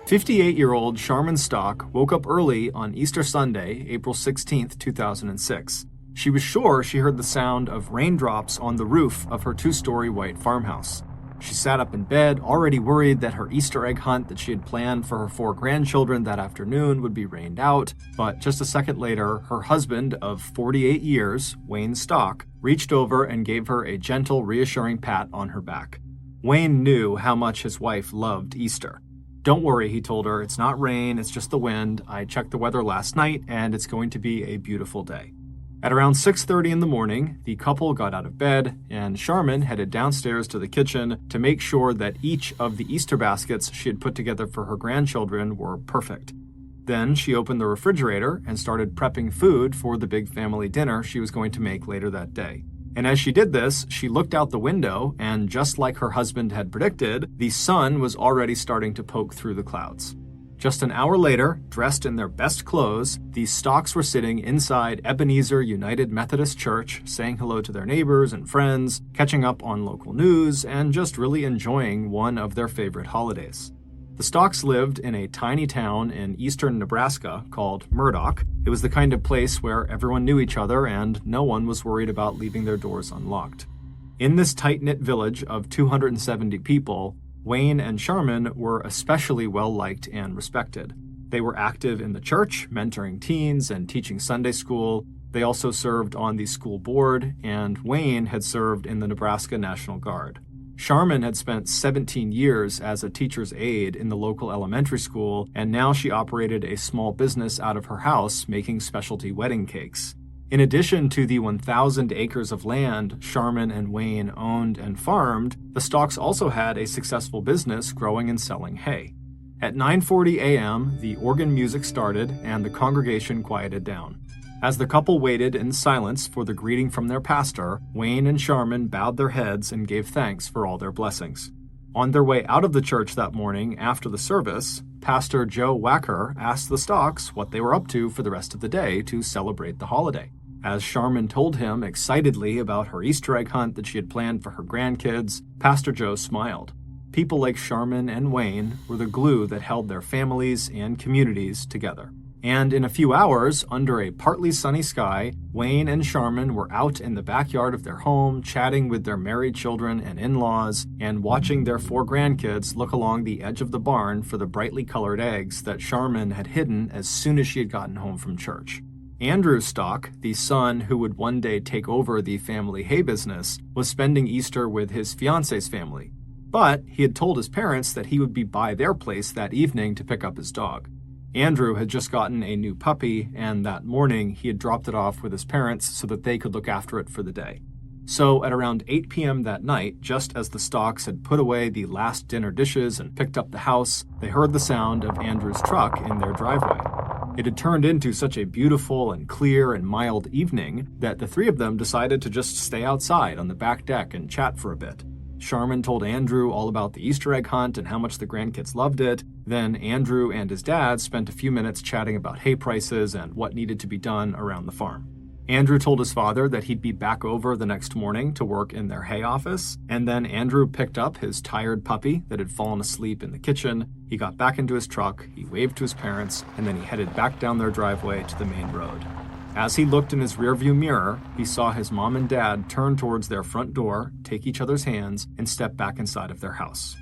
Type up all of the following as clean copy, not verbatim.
58-year-old Sharman Stock woke up early on Easter Sunday, April 16, 2006. She was sure she heard the sound of raindrops on the roof of her two-story white farmhouse. She sat up in bed, already worried that her Easter egg hunt that she had planned for her 4 grandchildren that afternoon would be rained out. But just a second later, her husband of 48 years, Wayne Stock, reached over and gave her a gentle, reassuring pat on her back. Wayne knew how much his wife loved Easter. "Don't worry," he told her. "It's not rain, it's just the wind. I checked the weather last night, and it's going to be a beautiful day." At around 6:30 in the morning, the couple got out of bed, and Sharman headed downstairs to the kitchen to make sure that each of the Easter baskets she had put together for her grandchildren were perfect. Then she opened the refrigerator and started prepping food for the big family dinner she was going to make later that day. And as she did this, she looked out the window, and just like her husband had predicted, the sun was already starting to poke through the clouds. Just an hour later, dressed in their best clothes, the Stocks were sitting inside Ebenezer United Methodist Church, saying hello to their neighbors and friends, catching up on local news, and just really enjoying one of their favorite holidays. The Stocks lived in a tiny town in eastern Nebraska called Murdoch. It was the kind of place where everyone knew each other and no one was worried about leaving their doors unlocked. In this tight-knit village of 270 people, Wayne and Sharman were especially well-liked and respected. They were active in the church, mentoring teens and teaching Sunday school. They also served on the school board, and Wayne had served in the Nebraska National Guard. Sharman had spent 17 years as a teacher's aide in the local elementary school, and now she operated a small business out of her house making specialty wedding cakes. In addition to the 1,000 acres of land Sharman and Wayne owned and farmed, the Stocks also had a successful business growing and selling hay. At 9:40 a.m., the organ music started and the congregation quieted down. As the couple waited in silence for the greeting from their pastor, Wayne and Sharman bowed their heads and gave thanks for all their blessings. On their way out of the church that morning after the service, Pastor Joe Wacker asked the Stocks what they were up to for the rest of the day to celebrate the holiday. As Sharman told him excitedly about her Easter egg hunt that she had planned for her grandkids, Pastor Joe smiled. People like Sharman and Wayne were the glue that held their families and communities together. And in a few hours, under a partly sunny sky, Wayne and Sharman were out in the backyard of their home, chatting with their married children and in-laws, and watching their 4 grandkids look along the edge of the barn for the brightly colored eggs that Sharman had hidden as soon as she had gotten home from church. Andrew Stock, the son who would one day take over the family hay business, was spending Easter with his fiance's family. But he had told his parents that he would be by their place that evening to pick up his dog. Andrew had just gotten a new puppy, and that morning he had dropped it off with his parents so that they could look after it for the day. So at around 8 p.m. that night, just as the Stocks had put away the last dinner dishes and picked up the house, they heard the sound of Andrew's truck in their driveway. It had turned into such a beautiful and clear and mild evening that the 3 of them decided to just stay outside on the back deck and chat for a bit. Sharman told Andrew all about the Easter egg hunt and how much the grandkids loved it. Then Andrew and his dad spent a few minutes chatting about hay prices and what needed to be done around the farm. Andrew told his father that he'd be back over the next morning to work in their hay office, and then Andrew picked up his tired puppy that had fallen asleep in the kitchen. He got back into his truck, he waved to his parents, and then he headed back down their driveway to the main road. As he looked in his rearview mirror, he saw his mom and dad turn towards their front door, take each other's hands, and step back inside of their house.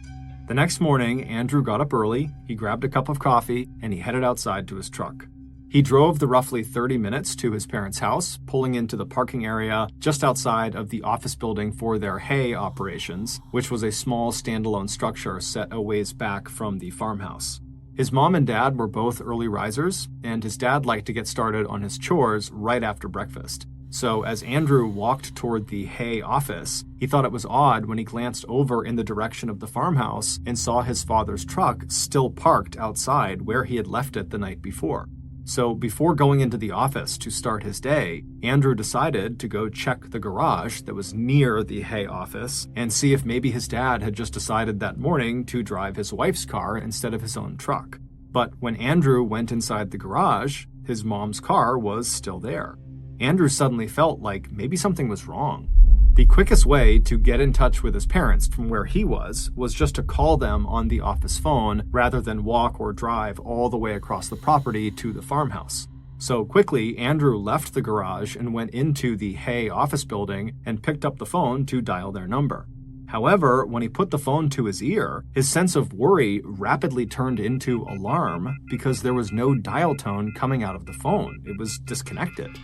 The next morning, Andrew got up early, he grabbed a cup of coffee, and he headed outside to his truck. He drove the roughly 30 minutes to his parents' house, pulling into the parking area just outside of the office building for their hay operations, which was a small standalone structure set a ways back from the farmhouse. His mom and dad were both early risers, and his dad liked to get started on his chores right after breakfast. So as Andrew walked toward the hay office, he thought it was odd when he glanced over in the direction of the farmhouse and saw his father's truck still parked outside where he had left it the night before. So before going into the office to start his day, Andrew decided to go check the garage that was near the hay office and see if maybe his dad had just decided that morning to drive his wife's car instead of his own truck. But when Andrew went inside the garage, his mom's car was still there. Andrew suddenly felt like maybe something was wrong. The quickest way to get in touch with his parents from where he was just to call them on the office phone rather than walk or drive all the way across the property to the farmhouse. So quickly, Andrew left the garage and went into the Hay office building and picked up the phone to dial their number. However, when he put the phone to his ear, his sense of worry rapidly turned into alarm because there was no dial tone coming out of the phone. It was disconnected.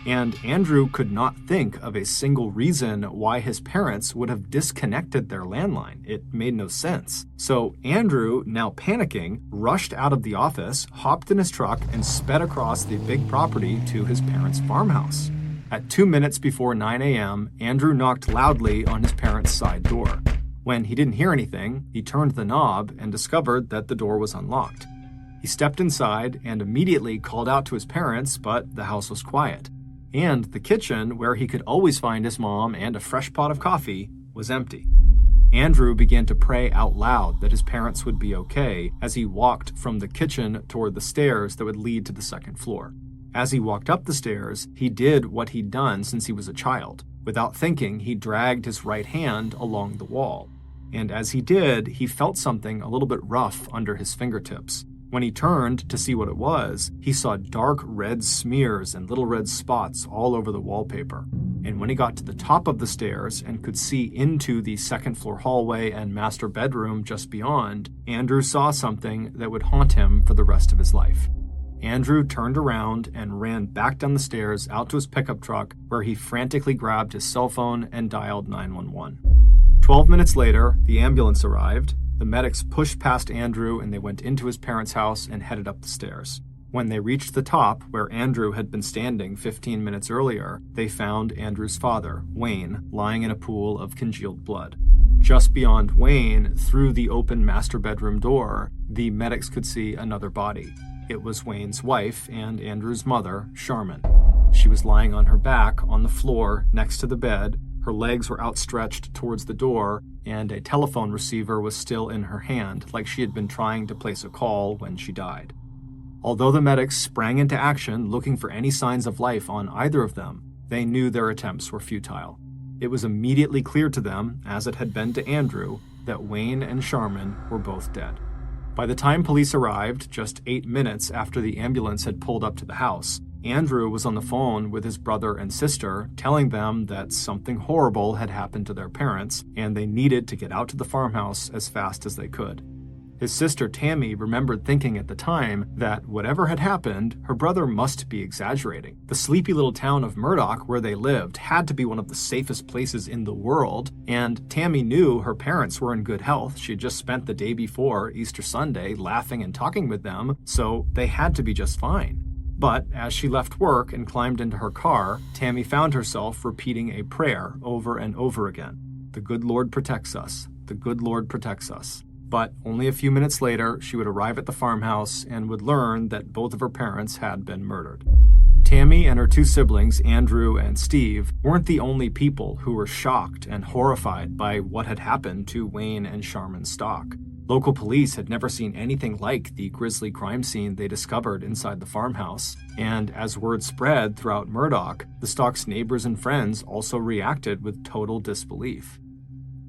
And Andrew could not think of a single reason why his parents would have disconnected their landline. It made no sense. So Andrew, now panicking, rushed out of the office, hopped in his truck, and sped across the big property to his parents' farmhouse. At 2 minutes before 9 a.m., Andrew knocked loudly on his parents' side door. When he didn't hear anything, he turned the knob and discovered that the door was unlocked. He stepped inside and immediately called out to his parents, but the house was quiet. And the kitchen, where he could always find his mom and a fresh pot of coffee, was empty. Andrew began to pray out loud that his parents would be okay as he walked from the kitchen toward the stairs that would lead to the second floor. As he walked up the stairs, he did what he'd done since he was a child. Without thinking, he dragged his right hand along the wall. And as he did, he felt something a little bit rough under his fingertips. When he turned to see what it was, he saw dark red smears and little red spots all over the wallpaper. And when he got to the top of the stairs and could see into the second floor hallway and master bedroom just beyond, Andrew saw something that would haunt him for the rest of his life. Andrew turned around and ran back down the stairs out to his pickup truck, where he frantically grabbed his cell phone and dialed 911. 12 minutes later, the ambulance arrived. The medics pushed past Andrew and they went into his parents' house and headed up the stairs. When they reached the top, where Andrew had been standing 15 minutes earlier, they found Andrew's father, Wayne, lying in a pool of congealed blood. Just beyond Wayne, through the open master bedroom door, the medics could see another body. It was Wayne's wife and Andrew's mother, Charmin. She was lying on her back on the floor next to the bed. Her legs were outstretched towards the door, and a telephone receiver was still in her hand, like she had been trying to place a call when she died. Although the medics sprang into action looking for any signs of life on either of them, they knew their attempts were futile. It was immediately clear to them, as it had been to Andrew, that Wayne and Charmin were both dead. By the time police arrived, just 8 minutes after the ambulance had pulled up to the house, Andrew was on the phone with his brother and sister, telling them that something horrible had happened to their parents, and they needed to get out to the farmhouse as fast as they could. His sister Tammy remembered thinking at the time that whatever had happened, her brother must be exaggerating. The sleepy little town of Murdoch, where they lived, had to be one of the safest places in the world, and Tammy knew her parents were in good health. She had just spent the day before, Easter Sunday, laughing and talking with them, so they had to be just fine. But as she left work and climbed into her car, Tammy found herself repeating a prayer over and over again. The good Lord protects us. The good Lord protects us. But only a few minutes later, she would arrive at the farmhouse and would learn that both of her parents had been murdered. Tammy and her two siblings, Andrew and Steve, weren't the only people who were shocked and horrified by what had happened to Wayne and Charmin Stock. Local police had never seen anything like the grisly crime scene they discovered inside the farmhouse, and as word spread throughout Murdoch, the Stocks' neighbors and friends also reacted with total disbelief.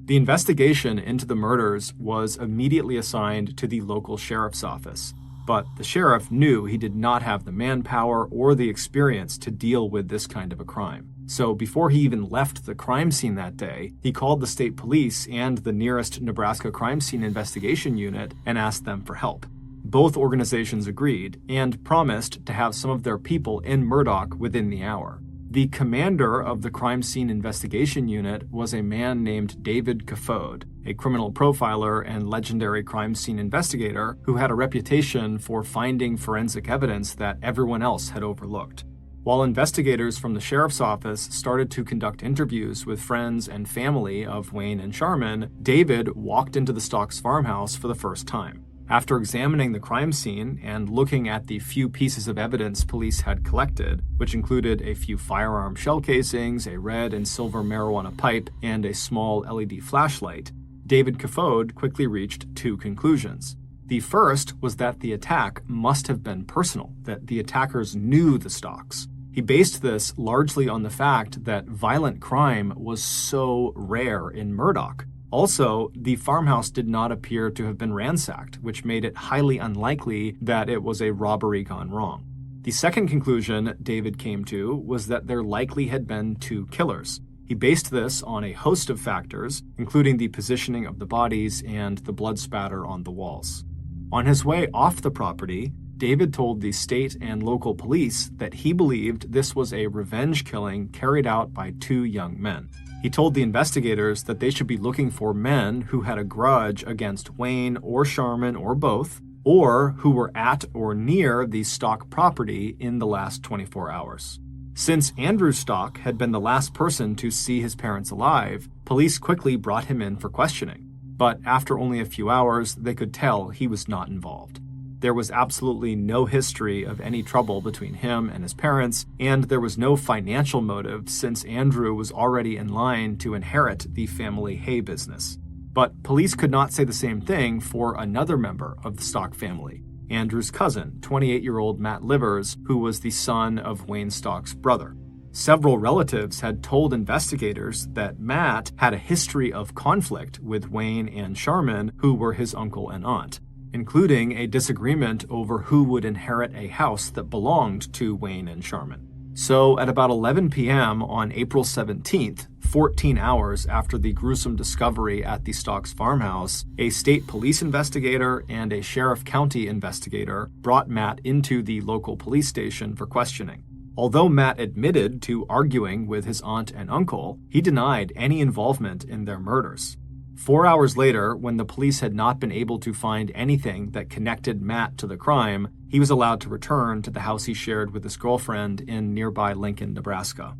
The investigation into the murders was immediately assigned to the local sheriff's office, but the sheriff knew he did not have the manpower or the experience to deal with this kind of a crime. So before he even left the crime scene that day, he called the state police and the nearest Nebraska Crime Scene Investigation Unit and asked them for help. Both organizations agreed and promised to have some of their people in Murdoch within the hour. The commander of the Crime Scene Investigation Unit was a man named David Caffode, a criminal profiler and legendary crime scene investigator who had a reputation for finding forensic evidence that everyone else had overlooked. While investigators from the sheriff's office started to conduct interviews with friends and family of Wayne and Charmin, David walked into the Stocks farmhouse for the first time. After examining the crime scene and looking at the few pieces of evidence police had collected, which included a few firearm shell casings, a red and silver marijuana pipe, and a small LED flashlight, David Caffode quickly reached two conclusions. The first was that the attack must have been personal, that the attackers knew the Stocks. He based this largely on the fact that violent crime was so rare in Murdoch. Also, the farmhouse did not appear to have been ransacked, which made it highly unlikely that it was a robbery gone wrong. The second conclusion David came to was that there likely had been two killers. He based this on a host of factors, including the positioning of the bodies and the blood spatter on the walls. On his way off the property, David told the state and local police that he believed this was a revenge killing carried out by two young men. He told the investigators that they should be looking for men who had a grudge against Wayne or Sharman or both, or who were at or near the Stock property in the last 24 hours. Since Andrew Stock had been the last person to see his parents alive, police quickly brought him in for questioning. But after only a few hours, they could tell he was not involved. There was absolutely no history of any trouble between him and his parents, and there was no financial motive since Andrew was already in line to inherit the family hay business. But police could not say the same thing for another member of the Stock family, Andrew's cousin, 28-year-old Matt Livers, who was the son of Wayne Stock's brother. Several relatives had told investigators that Matt had a history of conflict with Wayne and Sharman, who were his uncle and aunt, including a disagreement over who would inherit a house that belonged to Wayne and Sharman. So at about 11 p.m. on April 17th, 14 hours after the gruesome discovery at the Stocks farmhouse, a state police investigator and a sheriff county investigator brought Matt into the local police station for questioning. Although Matt admitted to arguing with his aunt and uncle, he denied any involvement in their murders. 4 hours later, when the police had not been able to find anything that connected Matt to the crime, he was allowed to return to the house he shared with his girlfriend in nearby Lincoln, Nebraska.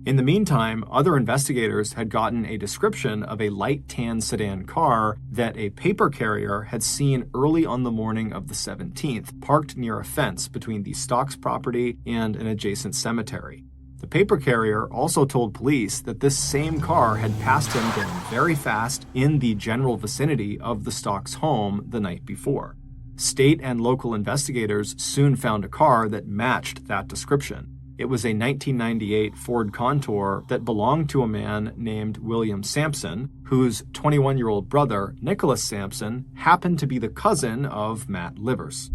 In the meantime, other investigators had gotten a description of a light tan sedan car that a paper carrier had seen early on the morning of the 17th, parked near a fence between the Stocks property and an adjacent cemetery. The paper carrier also told police that this same car had passed him going very fast in the general vicinity of the Stocks home the night before. State and local investigators soon found a car that matched that description. It was a 1998 Ford Contour that belonged to a man named William Sampson, whose 21-year-old brother, Nicholas Sampson, happened to be the cousin of Matt Livers.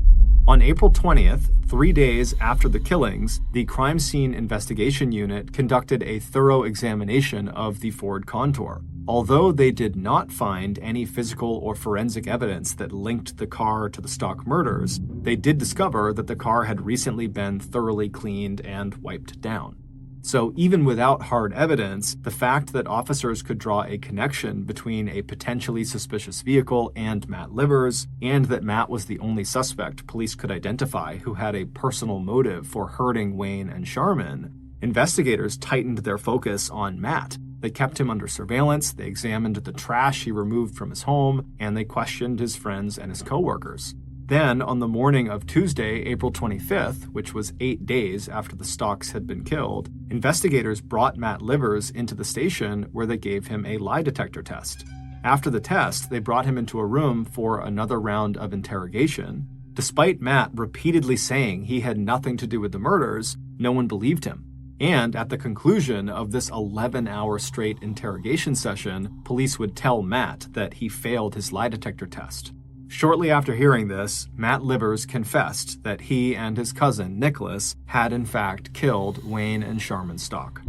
On April 20th, 3 days after the killings, the Crime Scene Investigation Unit conducted a thorough examination of the Ford Contour. Although they did not find any physical or forensic evidence that linked the car to the Stock murders, they did discover that the car had recently been thoroughly cleaned and wiped down. So even without hard evidence, the fact that officers could draw a connection between a potentially suspicious vehicle and Matt Livers, and that Matt was the only suspect police could identify who had a personal motive for hurting Wayne and Sharman, investigators tightened their focus on Matt. They kept him under surveillance, they examined the trash he removed from his home, and they questioned his friends and his coworkers. Then, on the morning of Tuesday, April 25th, which was 8 days after the Stocks had been killed, investigators brought Matt Livers into the station where they gave him a lie detector test. After the test, they brought him into a room for another round of interrogation. Despite Matt repeatedly saying he had nothing to do with the murders, no one believed him. And at the conclusion of this 11-hour straight interrogation session, police would tell Matt that he failed his lie detector test. Shortly after hearing this, Matt Livers confessed that he and his cousin, Nicholas, had in fact killed Wayne and Sharman Stock.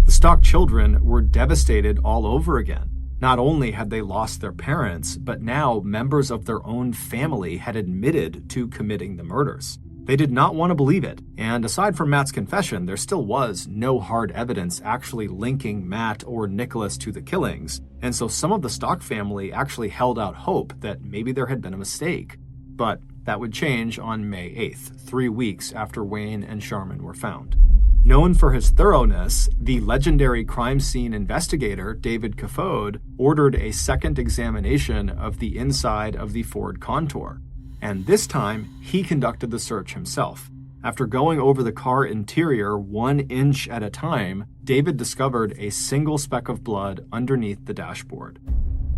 The Stock children were devastated all over again. Not only had they lost their parents, but now members of their own family had admitted to committing the murders. They did not want to believe it, and aside from Matt's confession, there still was no hard evidence actually linking Matt or Nicholas to the killings, and so some of the Stock family actually held out hope that maybe there had been a mistake. But that would change on May 8th, 3 weeks after Wayne and Sharman were found. Known for his thoroughness, the legendary crime scene investigator David Caffode ordered a second examination of the inside of the Ford Contour. And this time, he conducted the search himself. After going over the car interior 1 inch at a time, David discovered a single speck of blood underneath the dashboard.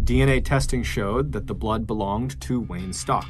DNA testing showed that the blood belonged to Wayne Stock.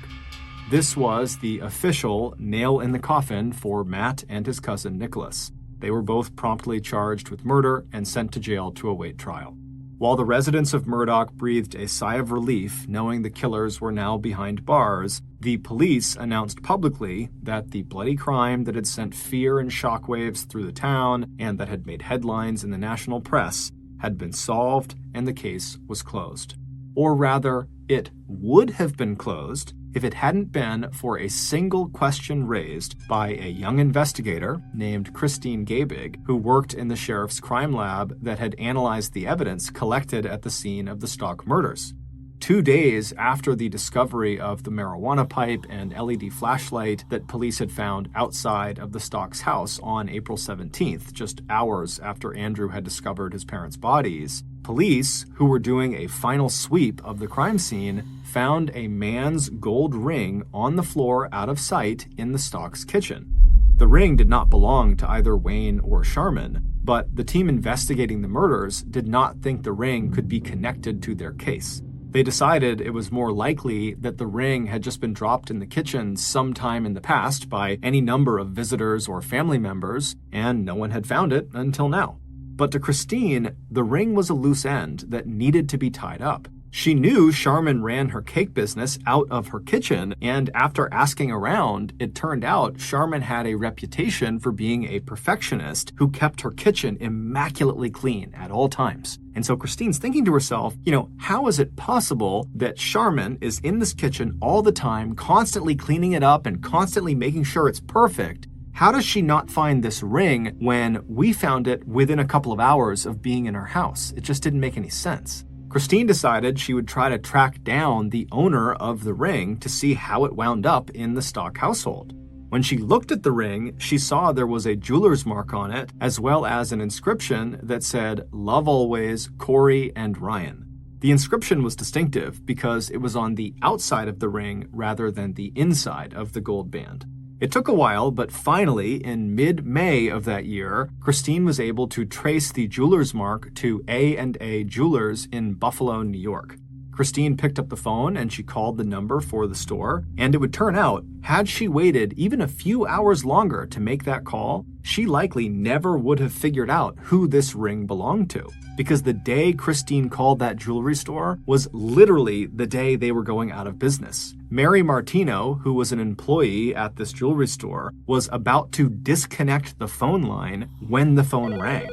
This was the official nail in the coffin for Matt and his cousin Nicholas. They were both promptly charged with murder and sent to jail to await trial. While the residents of Murdoch breathed a sigh of relief knowing the killers were now behind bars, the police announced publicly that the bloody crime that had sent fear and shockwaves through the town and that had made headlines in the national press had been solved and the case was closed. Or rather, it would have been closed if it hadn't been for a single question raised by a young investigator named Christine Gabig, who worked in the sheriff's crime lab that had analyzed the evidence collected at the scene of the Stock murders. 2 days after the discovery of the marijuana pipe and LED flashlight that police had found outside of the Stock's house on April 17th, just hours after Andrew had discovered his parents' bodies, police, who were doing a final sweep of the crime scene, found a man's gold ring on the floor out of sight in the Stock's kitchen. The ring did not belong to either Wayne or Sharman, but the team investigating the murders did not think the ring could be connected to their case. They decided it was more likely that the ring had just been dropped in the kitchen sometime in the past by any number of visitors or family members, and no one had found it until now. But to Christine, the ring was a loose end that needed to be tied up. She knew Sharman ran her cake business out of her kitchen, and after asking around, it turned out Sharman had a reputation for being a perfectionist who kept her kitchen immaculately clean at all times. And so Christine's thinking to herself, how is it possible that Sharman is in this kitchen all the time, constantly cleaning it up and constantly making sure it's perfect? How does she not find this ring when we found it within a couple of hours of being in our house? It just didn't make any sense. Christine decided she would try to track down the owner of the ring to see how it wound up in the Stock household. When she looked at the ring, she saw there was a jeweler's mark on it, as well as an inscription that said, "Love always, Corey and Ryan." The inscription was distinctive because it was on the outside of the ring rather than the inside of the gold band. It took a while, but finally, in mid-May of that year, Christine was able to trace the jeweler's mark to A&A Jewelers in Buffalo, New York. Christine picked up the phone and she called the number for the store, and it would turn out, had she waited even a few hours longer to make that call, she likely never would have figured out who this ring belonged to. Because the day Christine called that jewelry store was literally the day they were going out of business. Mary Martino, who was an employee at this jewelry store, was about to disconnect the phone line when the phone rang.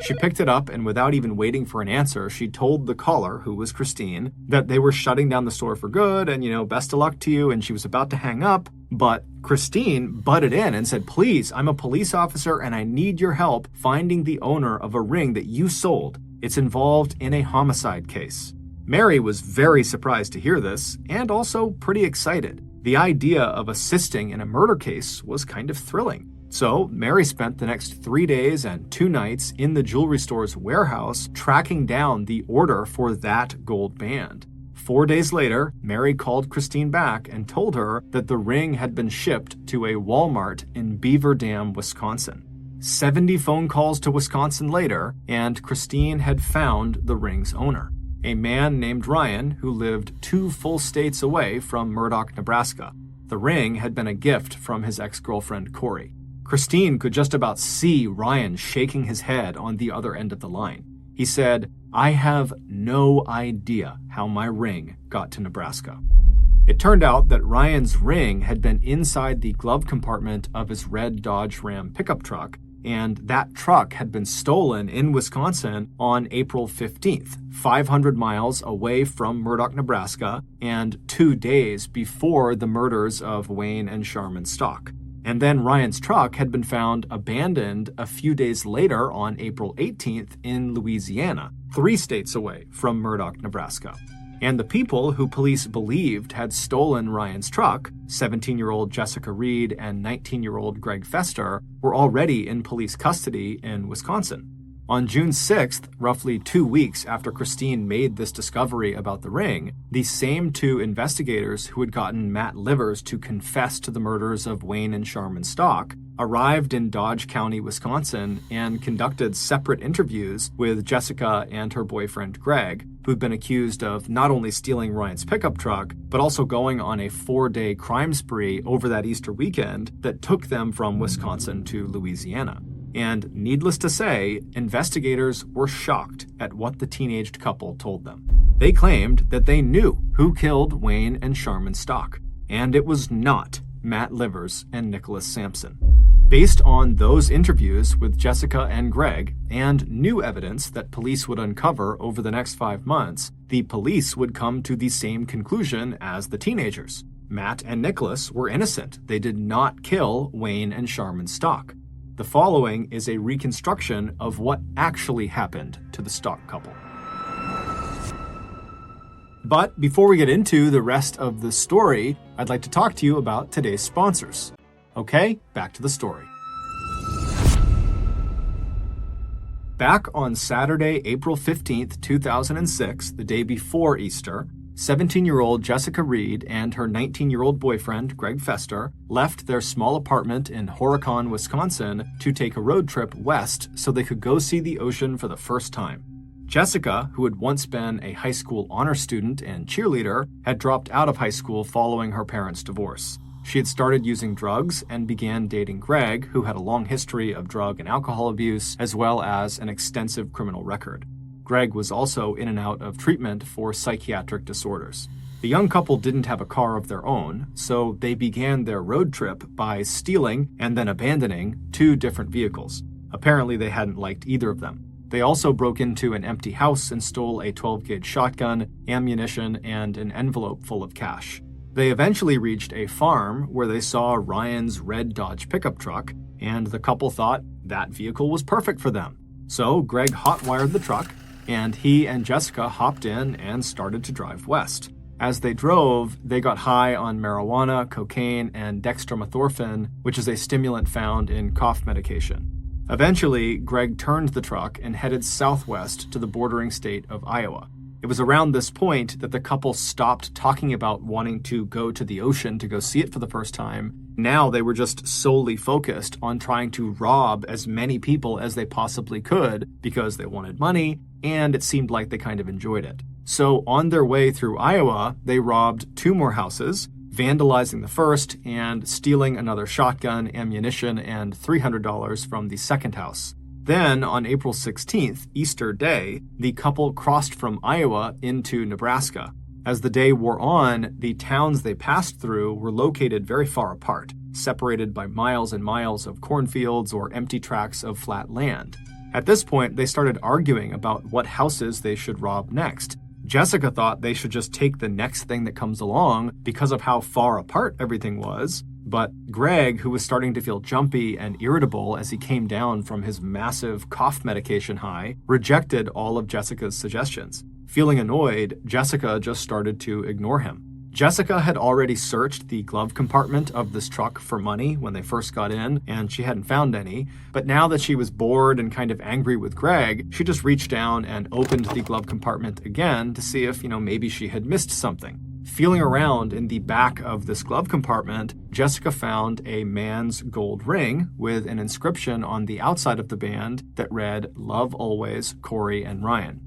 She picked it up, and without even waiting for an answer, she told the caller, who was Christine, that they were shutting down the store for good and, best of luck to you, and she was about to hang up. But Christine butted in and said, "Please, I'm a police officer and I need your help finding the owner of a ring that you sold. It's involved in a homicide case." Mary was very surprised to hear this, and also pretty excited. The idea of assisting in a murder case was kind of thrilling. So Mary spent the next 3 days and 2 nights in the jewelry store's warehouse tracking down the order for that gold band. 4 days later, Mary called Christine back and told her that the ring had been shipped to a Walmart in Beaver Dam, Wisconsin. 70 phone calls to Wisconsin later, and Christine had found the ring's owner, a man named Ryan who lived 2 full states away from Murdoch, Nebraska. The ring had been a gift from his ex-girlfriend, Corey. Christine could just about see Ryan shaking his head on the other end of the line. He said, "I have no idea how my ring got to Nebraska." It turned out that Ryan's ring had been inside the glove compartment of his red Dodge Ram pickup truck, and that truck had been stolen in Wisconsin on April 15th, 500 miles away from Murdoch, Nebraska, and 2 days before the murders of Wayne and Sharman Stock. And then Ryan's truck had been found abandoned a few days later on April 18th in Louisiana, 3 states away from Murdoch, Nebraska. And the people who police believed had stolen Ryan's truck, 17-year-old Jessica Reed and 19-year-old Greg Fester, were already in police custody in Wisconsin. On June 6th, roughly 2 weeks after Christine made this discovery about the ring, the same 2 investigators who had gotten Matt Livers to confess to the murders of Wayne and Sharman Stock arrived in Dodge County, Wisconsin, and conducted separate interviews with Jessica and her boyfriend Greg, who'd been accused of not only stealing Ryan's pickup truck, but also going on a 4-day crime spree over that Easter weekend that took them from Wisconsin to Louisiana. And needless to say, investigators were shocked at what the teenaged couple told them. They claimed that they knew who killed Wayne and Sharman Stock, and it was not Matt Livers and Nicholas Sampson. Based on those interviews with Jessica and Greg and new evidence that police would uncover over the next 5 months, the police would come to the same conclusion as the teenagers. Matt and Nicholas were innocent. They did not kill Wayne and Sharman Stock. The following is a reconstruction of what actually happened to the Stock couple. But before we get into the rest of the story, I'd like to talk to you about today's sponsors. Okay, back to the story. Back on Saturday, April 15th, 2006, the day before Easter, 17-year-old Jessica Reed and her 19-year-old boyfriend, Greg Fester, left their small apartment in Horicon, Wisconsin to take a road trip west so they could go see the ocean for the first time. Jessica, who had once been a high school honor student and cheerleader, had dropped out of high school following her parents' divorce. She had started using drugs and began dating Greg, who had a long history of drug and alcohol abuse, as well as an extensive criminal record. Greg was also in and out of treatment for psychiatric disorders. The young couple didn't have a car of their own, so they began their road trip by stealing and then abandoning 2 different vehicles. Apparently, they hadn't liked either of them. They also broke into an empty house and stole a 12-gauge shotgun, ammunition, and an envelope full of cash. They eventually reached a farm where they saw Ryan's red Dodge pickup truck, and the couple thought that vehicle was perfect for them. So Greg hot-wired the truck, and he and Jessica hopped in and started to drive west. As they drove, they got high on marijuana, cocaine, and dextromethorphan, which is a stimulant found in cough medication. Eventually, Greg turned the truck and headed southwest to the bordering state of Iowa. It was around this point that the couple stopped talking about wanting to go to the ocean to go see it for the first time. Now they were just solely focused on trying to rob as many people as they possibly could because they wanted money, and it seemed like they kind of enjoyed it. So on their way through Iowa, they robbed 2 more houses, vandalizing the first and stealing another shotgun, ammunition, and $300 from the second house. Then, on April 16th, Easter Day, the couple crossed from Iowa into Nebraska. As the day wore on, the towns they passed through were located very far apart, separated by miles and miles of cornfields or empty tracts of flat land. At this point, they started arguing about what houses they should rob next. Jessica thought they should just take the next thing that comes along because of how far apart everything was, but Greg, who was starting to feel jumpy and irritable as he came down from his massive cough medication high, rejected all of Jessica's suggestions. Feeling annoyed, Jessica just started to ignore him. Jessica had already searched the glove compartment of this truck for money when they first got in, and she hadn't found any. But now that she was bored and kind of angry with Greg, she just reached down and opened the glove compartment again to see if, maybe she had missed something. Feeling around in the back of this glove compartment, Jessica found a man's gold ring with an inscription on the outside of the band that read, "Love always, Corey and Ryan."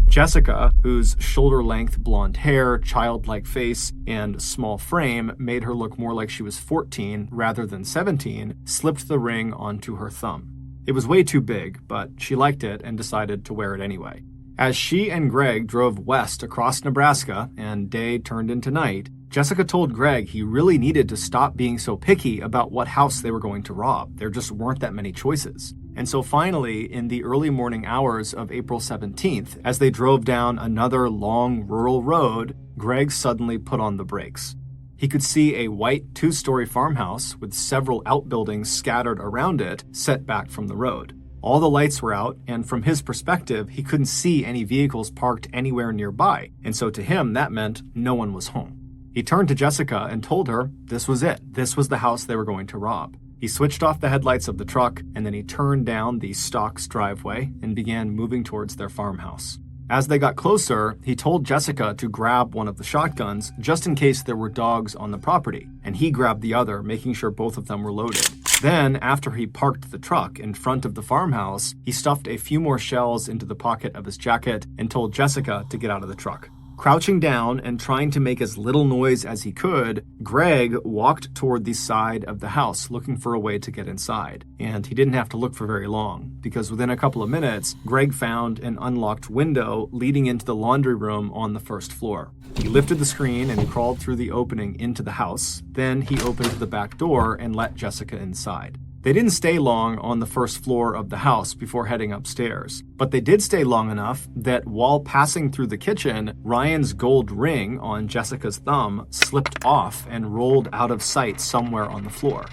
Jessica, whose shoulder-length blonde hair, childlike face, and small frame made her look more like she was 14 rather than 17, slipped the ring onto her thumb. It was way too big, but she liked it and decided to wear it anyway. As she and Greg drove west across Nebraska and day turned into night, Jessica told Greg he really needed to stop being so picky about what house they were going to rob. There just weren't that many choices. And so finally, in the early morning hours of April 17th, as they drove down another long rural road, Greg suddenly put on the brakes. He could see a white 2-story farmhouse with several outbuildings scattered around it, set back from the road. All the lights were out, and from his perspective, he couldn't see any vehicles parked anywhere nearby, and so to him, that meant no one was home. He turned to Jessica and told her this was it. This was the house they were going to rob. He switched off the headlights of the truck, and then he turned down the Stock's driveway and began moving towards their farmhouse. As they got closer, he told Jessica to grab one of the shotguns just in case there were dogs on the property, and he grabbed the other, making sure both of them were loaded. Then, after he parked the truck in front of the farmhouse, he stuffed a few more shells into the pocket of his jacket and told Jessica to get out of the truck. Crouching down and trying to make as little noise as he could, Greg walked toward the side of the house looking for a way to get inside. And he didn't have to look for very long, because within a couple of minutes, Greg found an unlocked window leading into the laundry room on the first floor. He lifted the screen and crawled through the opening into the house. Then he opened the back door and let Jessica inside. They didn't stay long on the first floor of the house before heading upstairs, but they did stay long enough that while passing through the kitchen, Ryan's gold ring on Jessica's thumb slipped off and rolled out of sight somewhere on the floor.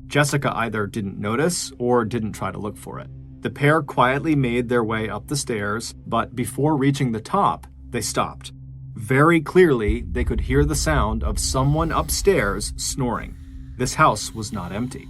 Jessica either didn't notice or didn't try to look for it. The pair quietly made their way up the stairs, but before reaching the top, they stopped. Very clearly, they could hear the sound of someone upstairs snoring. This house was not empty.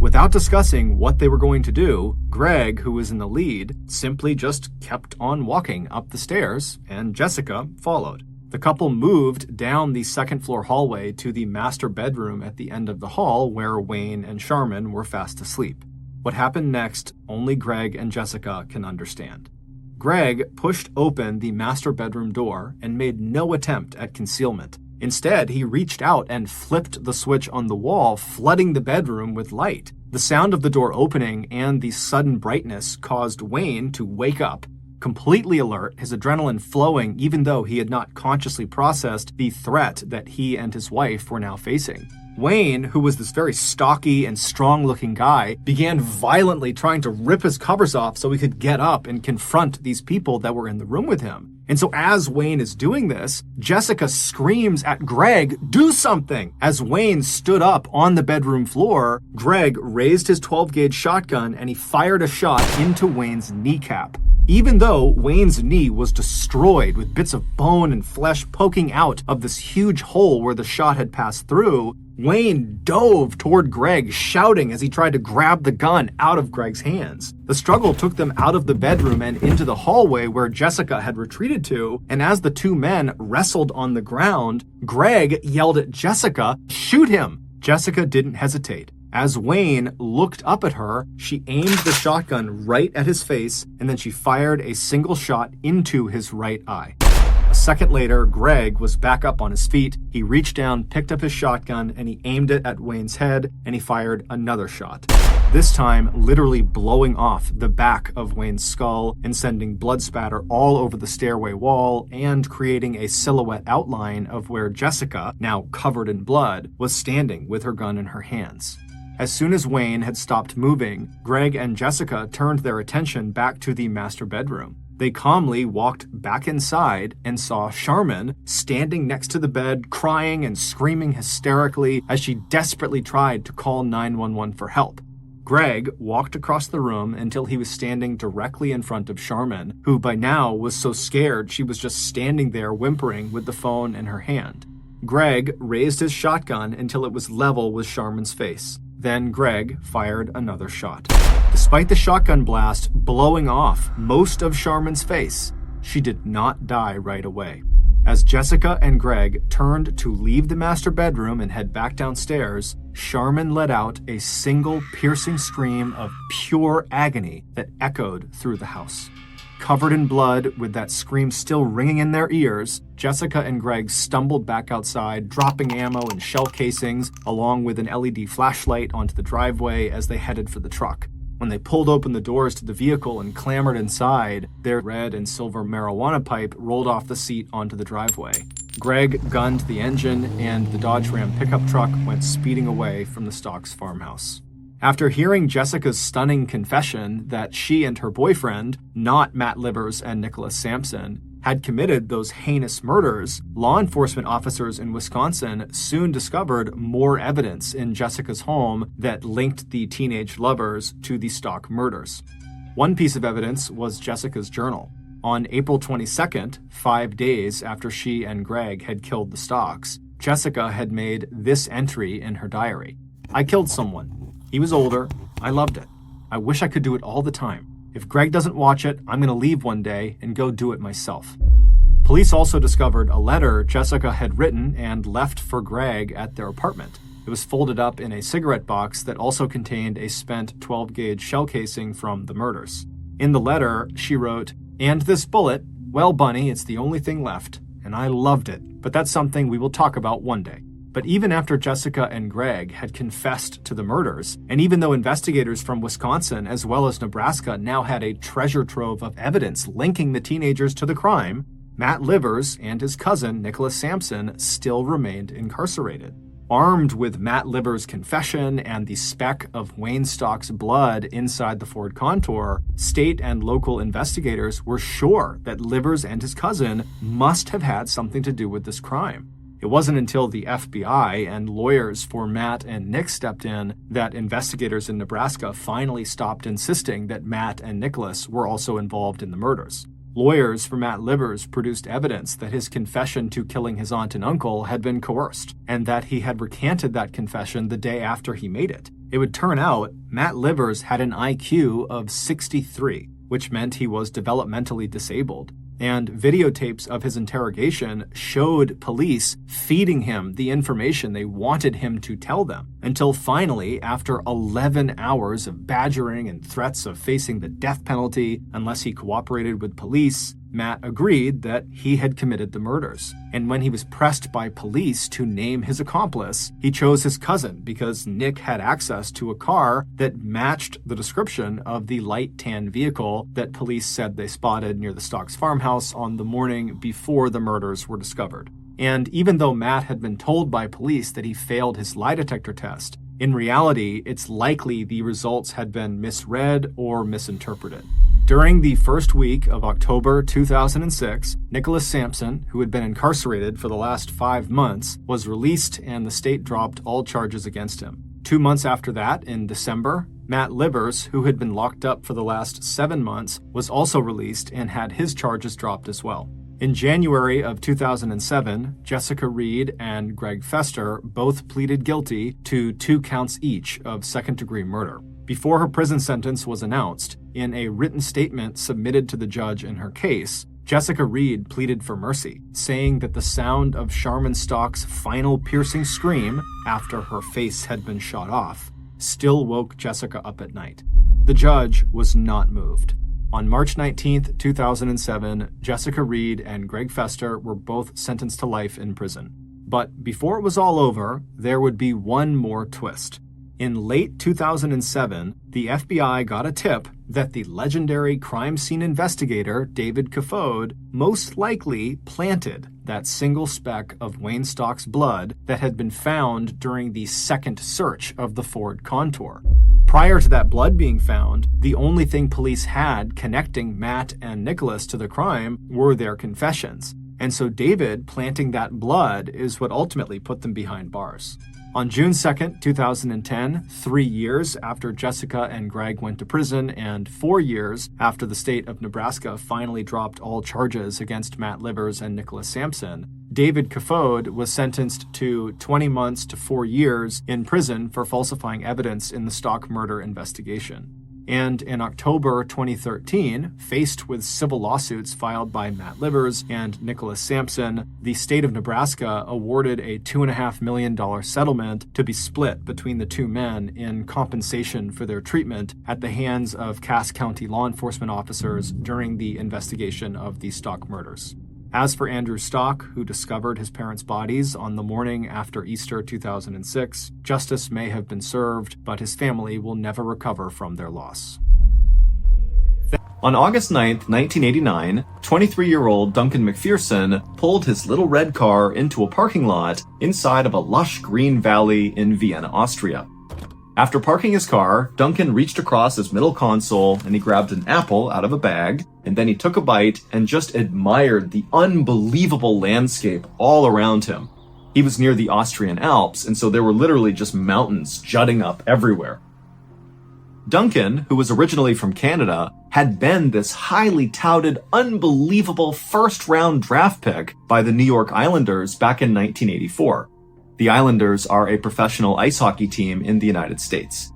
Without discussing what they were going to do, Greg, who was in the lead, simply just kept on walking up the stairs, and Jessica followed. The couple moved down the second-floor hallway to the master bedroom at the end of the hall where Wayne and Sharman were fast asleep. What happened next, only Greg and Jessica can understand. Greg pushed open the master bedroom door and made no attempt at concealment. Instead, he reached out and flipped the switch on the wall, flooding the bedroom with light. The sound of the door opening and the sudden brightness caused Wayne to wake up, completely alert, his adrenaline flowing even though he had not consciously processed the threat that he and his wife were now facing. Wayne, who was this very stocky and strong-looking guy, began violently trying to rip his covers off so he could get up and confront these people that were in the room with him. And so as Wayne is doing this, Jessica screams at Greg, "Do something!" As Wayne stood up on the bedroom floor, Greg raised his 12-gauge shotgun and he fired a shot into Wayne's kneecap. Even though Wayne's knee was destroyed with bits of bone and flesh poking out of this huge hole where the shot had passed through, Wayne dove toward Greg, shouting as he tried to grab the gun out of Greg's hands. The struggle took them out of the bedroom and into the hallway where Jessica had retreated to, and as the two men wrestled on the ground, Greg yelled at Jessica, "Shoot him!" Jessica didn't hesitate. As Wayne looked up at her, she aimed the shotgun right at his face, and then she fired a single shot into his right eye. A second later, Greg was back up on his feet. He reached down, picked up his shotgun, and he aimed it at Wayne's head, and he fired another shot. This time, literally blowing off the back of Wayne's skull and sending blood spatter all over the stairway wall and creating a silhouette outline of where Jessica, now covered in blood, was standing with her gun in her hands. As soon as Wayne had stopped moving, Greg and Jessica turned their attention back to the master bedroom. They calmly walked back inside and saw Sharman standing next to the bed, crying and screaming hysterically as she desperately tried to call 911 for help. Greg walked across the room until he was standing directly in front of Sharman, who by now was so scared she was just standing there whimpering with the phone in her hand. Greg raised his shotgun until it was level with Sharman's face. Then Greg fired another shot. Despite the shotgun blast blowing off most of Sharman's face, she did not die right away. As Jessica and Greg turned to leave the master bedroom and head back downstairs, Sharman let out a single piercing scream of pure agony that echoed through the house. Covered in blood, with that scream still ringing in their ears, Jessica and Greg stumbled back outside, dropping ammo and shell casings, along with an LED flashlight onto the driveway as they headed for the truck. When they pulled open the doors to the vehicle and clambered inside, their red and silver marijuana pipe rolled off the seat onto the driveway. Greg gunned the engine, and the Dodge Ram pickup truck went speeding away from the Stocks farmhouse. After hearing Jessica's stunning confession that she and her boyfriend, not Matt Livers and Nicholas Sampson, had committed those heinous murders, law enforcement officers in Wisconsin soon discovered more evidence in Jessica's home that linked the teenage lovers to the Stock murders. One piece of evidence was Jessica's journal. On April 22nd, 5 days after she and Greg had killed the Stocks, Jessica had made this entry in her diary. "I killed someone. He was older. I loved it. I wish I could do it all the time. If Greg doesn't watch it, I'm going to leave one day and go do it myself." Police also discovered a letter Jessica had written and left for Greg at their apartment. It was folded up in a cigarette box that also contained a spent 12-gauge shell casing from the murders. In the letter, she wrote, "And this bullet, well, Bunny, it's the only thing left, and and I loved it, but that's something we will talk about one day. But even after Jessica and Greg had confessed to the murders, and even though investigators from Wisconsin as well as Nebraska now had a treasure trove of evidence linking the teenagers to the crime, Matt Livers and his cousin Nicholas Sampson still remained incarcerated. Armed with Matt Livers' confession and the speck of Wayne Stock's blood inside the Ford Contour, state and local investigators were sure that Livers and his cousin must have had something to do with this crime. It wasn't until the FBI and lawyers for Matt and Nick stepped in that investigators in Nebraska finally stopped insisting that Matt and Nicholas were also involved in the murders. Lawyers for Matt Livers produced evidence that his confession to killing his aunt and uncle had been coerced, and that he had recanted that confession the day after he made it. It would turn out Matt Livers had an IQ of 63, which meant he was developmentally disabled. And videotapes of his interrogation showed police feeding him the information they wanted him to tell them, until finally, after 11 hours of badgering and threats of facing the death penalty unless he cooperated with police, Matt agreed that he had committed the murders. And when he was pressed by police to name his accomplice, he chose his cousin because Nick had access to a car that matched the description of the light tan vehicle that police said they spotted near the Stocks farmhouse on the morning before the murders were discovered. And even though Matt had been told by police that he failed his lie detector test, in reality, it's likely the results had been misread or misinterpreted. During the first week of October 2006, Nicholas Sampson, who had been incarcerated for the last 5 months, was released and the state dropped all charges against him. 2 months after that, in December, Matt Livers, who had been locked up for the last 7 months, was also released and had his charges dropped as well. In January of 2007, Jessica Reed and Greg Fester both pleaded guilty to 2 counts each of second-degree murder. Before her prison sentence was announced, in a written statement submitted to the judge in her case, Jessica Reed pleaded for mercy, saying that the sound of Sharman Stock's final piercing scream after her face had been shot off still woke Jessica up at night. The judge was not moved. On March 19, 2007, Jessica Reed and Greg Fester were both sentenced to life in prison. But before it was all over, there would be one more twist. In late 2007, the FBI got a tip that the legendary crime scene investigator David Kafode most likely planted that single speck of Wayne Stock's blood that had been found during the second search of the Ford Contour. Prior to that blood being found, the only thing police had connecting Matt and Nicholas to the crime were their confessions. And so David planting that blood is what ultimately put them behind bars. On June 2nd, 2010, 3 years after Jessica and Greg went to prison and 4 years after the state of Nebraska finally dropped all charges against Matt Livers and Nicholas Sampson, David Kafode was sentenced to 20 months to 4 years in prison for falsifying evidence in the Stock murder investigation. And in October 2013, faced with civil lawsuits filed by Matt Livers and Nicholas Sampson, the state of Nebraska awarded a $2.5 million settlement to be split between the two men in compensation for their treatment at the hands of Cass County law enforcement officers during the investigation of the Stock murders. As for Andrew Stock, who discovered his parents' bodies on the morning after Easter 2006, justice may have been served, but his family will never recover from their loss. On August 9, 1989, 23-year-old Duncan McPherson pulled his little red car into a parking lot inside of a lush green valley in Vienna, Austria. After parking his car, Duncan reached across his middle console and he grabbed an apple out of a bag, and then he took a bite and just admired the unbelievable landscape all around him. He was near the Austrian Alps, and so there were literally just mountains jutting up everywhere. Duncan, who was originally from Canada, had been this highly touted, unbelievable first-round draft pick by the New York Islanders back in 1984. The Islanders are a professional ice hockey team in the United States.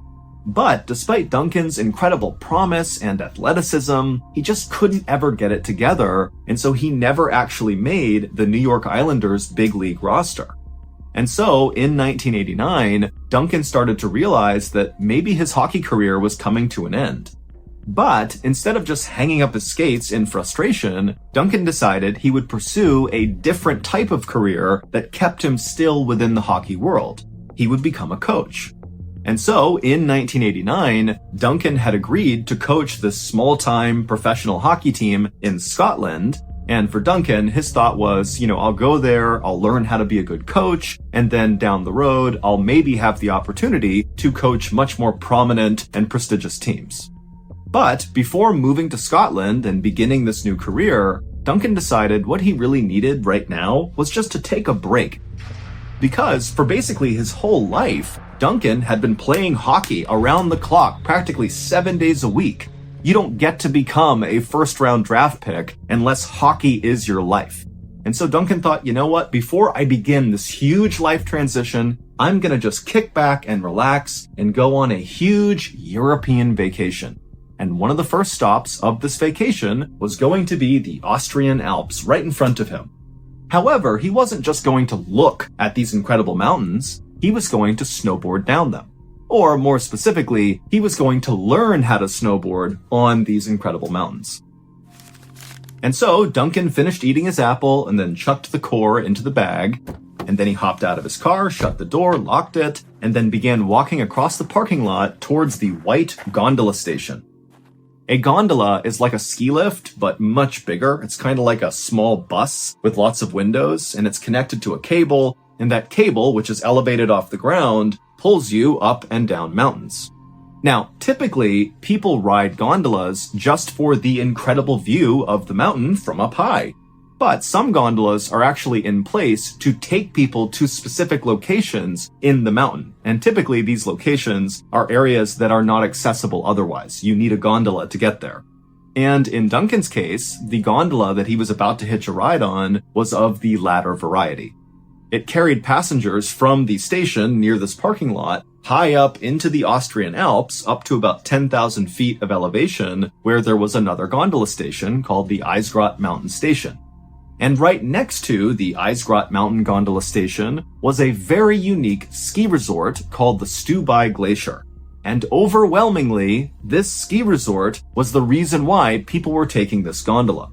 But despite Duncan's incredible promise and athleticism, he just couldn't ever get it together, and so he never actually made the New York Islanders' big league roster. And so, in 1989, Duncan started to realize that maybe his hockey career was coming to an end. But instead of just hanging up his skates in frustration, Duncan decided he would pursue a different type of career that kept him still within the hockey world. He would become a coach. And so, in 1989, Duncan had agreed to coach this small-time professional hockey team in Scotland. And for Duncan, his thought was, I'll go there, I'll learn how to be a good coach, and then down the road, I'll maybe have the opportunity to coach much more prominent and prestigious teams. But before moving to Scotland and beginning this new career, Duncan decided what he really needed right now was just to take a break. Because for basically his whole life, Duncan had been playing hockey around the clock practically 7 days a week. You don't get to become a first-round draft pick unless hockey is your life. And so Duncan thought, you know what, before I begin this huge life transition, I'm gonna just kick back and relax and go on a huge European vacation. And one of the first stops of this vacation was going to be the Austrian Alps right in front of him. However, he wasn't just going to look at these incredible mountains, he was going to snowboard down them. Or more specifically, he was going to learn how to snowboard on these incredible mountains. And so Duncan finished eating his apple and then chucked the core into the bag. And then he hopped out of his car, shut the door, locked it, and then began walking across the parking lot towards the white gondola station. A gondola is like a ski lift, but much bigger. It's kind of like a small bus with lots of windows, and it's connected to a cable, and that cable, which is elevated off the ground, pulls you up and down mountains. Now, typically, people ride gondolas just for the incredible view of the mountain from up high. But some gondolas are actually in place to take people to specific locations in the mountain. And typically these locations are areas that are not accessible otherwise. You need a gondola to get there. And in Duncan's case, the gondola that he was about to hitch a ride on was of the latter variety. It carried passengers from the station near this parking lot high up into the Austrian Alps, up to about 10,000 feet of elevation, where there was another gondola station called the Eisgrot Mountain Station. And right next to the Eisgrot Mountain Gondola Station was a very unique ski resort called the Stubai Glacier. And overwhelmingly, this ski resort was the reason why people were taking this gondola.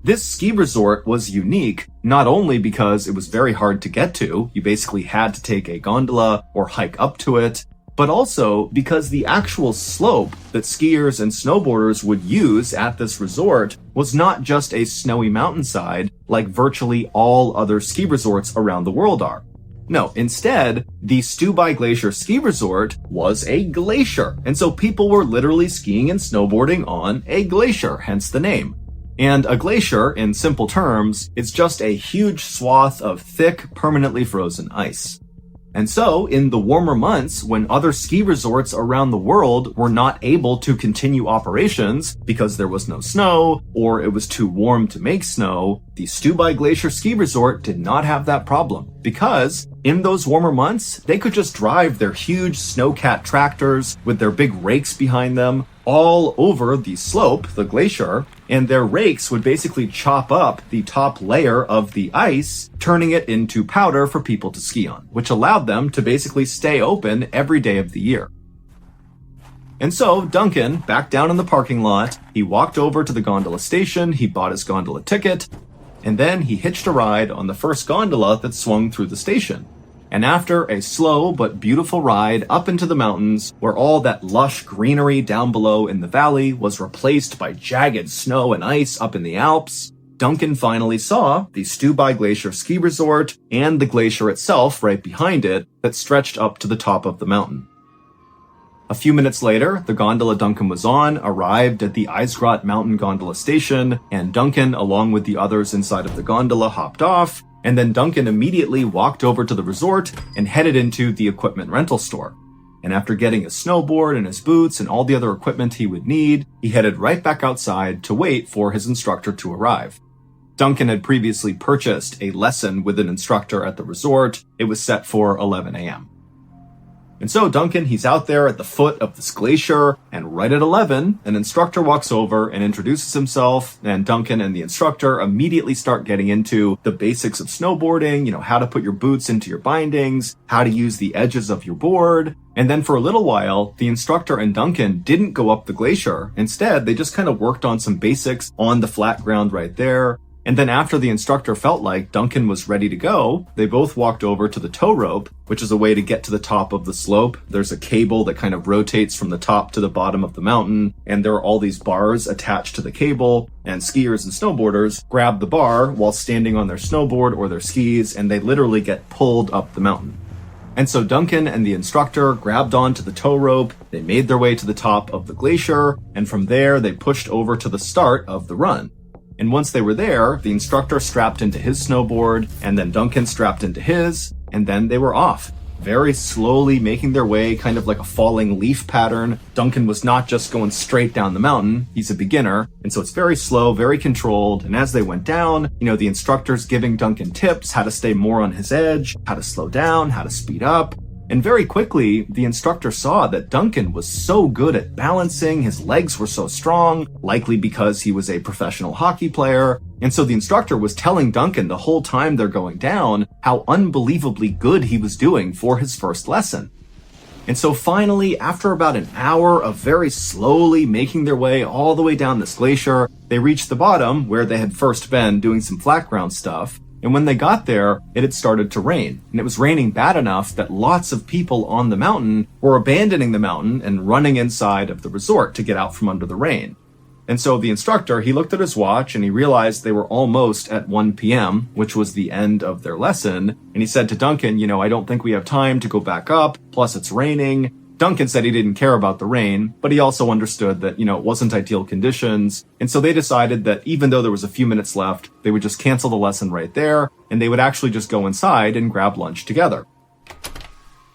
This ski resort was unique not only because it was very hard to get to, you basically had to take a gondola or hike up to it, but also because the actual slope that skiers and snowboarders would use at this resort was not just a snowy mountainside like virtually all other ski resorts around the world are. No, instead, the Stubai Glacier Ski Resort was a glacier, and so people were literally skiing and snowboarding on a glacier, hence the name. And a glacier, in simple terms, is just a huge swath of thick, permanently frozen ice. And so, in the warmer months, when other ski resorts around the world were not able to continue operations because there was no snow, or it was too warm to make snow, the Stubai Glacier Ski Resort did not have that problem. Because, in those warmer months, they could just drive their huge snowcat tractors with their big rakes behind them all over the slope, the glacier, and their rakes would basically chop up the top layer of the ice, turning it into powder for people to ski on, which allowed them to basically stay open every day of the year. And so Duncan, back down in the parking lot, he walked over to the gondola station, he bought his gondola ticket, and then he hitched a ride on the first gondola that swung through the station. And after a slow but beautiful ride up into the mountains, where all that lush greenery down below in the valley was replaced by jagged snow and ice up in the Alps, Duncan finally saw the Stubai Glacier Ski Resort and the glacier itself right behind it that stretched up to the top of the mountain. A few minutes later, the gondola Duncan was on arrived at the Eisgrot Mountain Gondola Station, and Duncan, along with the others inside of the gondola, hopped off, and then Duncan immediately walked over to the resort and headed into the equipment rental store. And after getting his snowboard and his boots and all the other equipment he would need, he headed right back outside to wait for his instructor to arrive. Duncan had previously purchased a lesson with an instructor at the resort. It was set for 11 a.m. And so Duncan, he's out there at the foot of this glacier, and right at 11, an instructor walks over and introduces himself, and Duncan and the instructor immediately start getting into the basics of snowboarding, how to put your boots into your bindings, how to use the edges of your board. And then for a little while, the instructor and Duncan didn't go up the glacier. Instead, they just kind of worked on some basics on the flat ground right there. And then after the instructor felt like Duncan was ready to go, they both walked over to the tow rope, which is a way to get to the top of the slope. There's a cable that kind of rotates from the top to the bottom of the mountain, and there are all these bars attached to the cable, and skiers and snowboarders grab the bar while standing on their snowboard or their skis, and they literally get pulled up the mountain. And so Duncan and the instructor grabbed onto the tow rope, they made their way to the top of the glacier, and from there they pushed over to the start of the run. And once they were there, the instructor strapped into his snowboard, and then Duncan strapped into his, and then they were off, very slowly making their way, kind of like a falling leaf pattern. Duncan was not just going straight down the mountain, he's a beginner, and so it's very slow, very controlled, and as they went down, the instructor's giving Duncan tips, how to stay more on his edge, how to slow down, how to speed up. And very quickly, the instructor saw that Duncan was so good at balancing, his legs were so strong, likely because he was a professional hockey player. And so the instructor was telling Duncan the whole time they're going down how unbelievably good he was doing for his first lesson. And so finally, after about an hour of very slowly making their way all the way down this glacier, they reached the bottom where they had first been doing some flat ground stuff. And when they got there, it had started to rain. And it was raining bad enough that lots of people on the mountain were abandoning the mountain and running inside of the resort to get out from under the rain. And so the instructor, he looked at his watch and he realized they were almost at 1 p.m., which was the end of their lesson. And he said to Duncan, I don't think we have time to go back up. Plus it's raining. Duncan said he didn't care about the rain, but he also understood that, it wasn't ideal conditions. And so they decided that even though there was a few minutes left, they would just cancel the lesson right there, and they would actually just go inside and grab lunch together.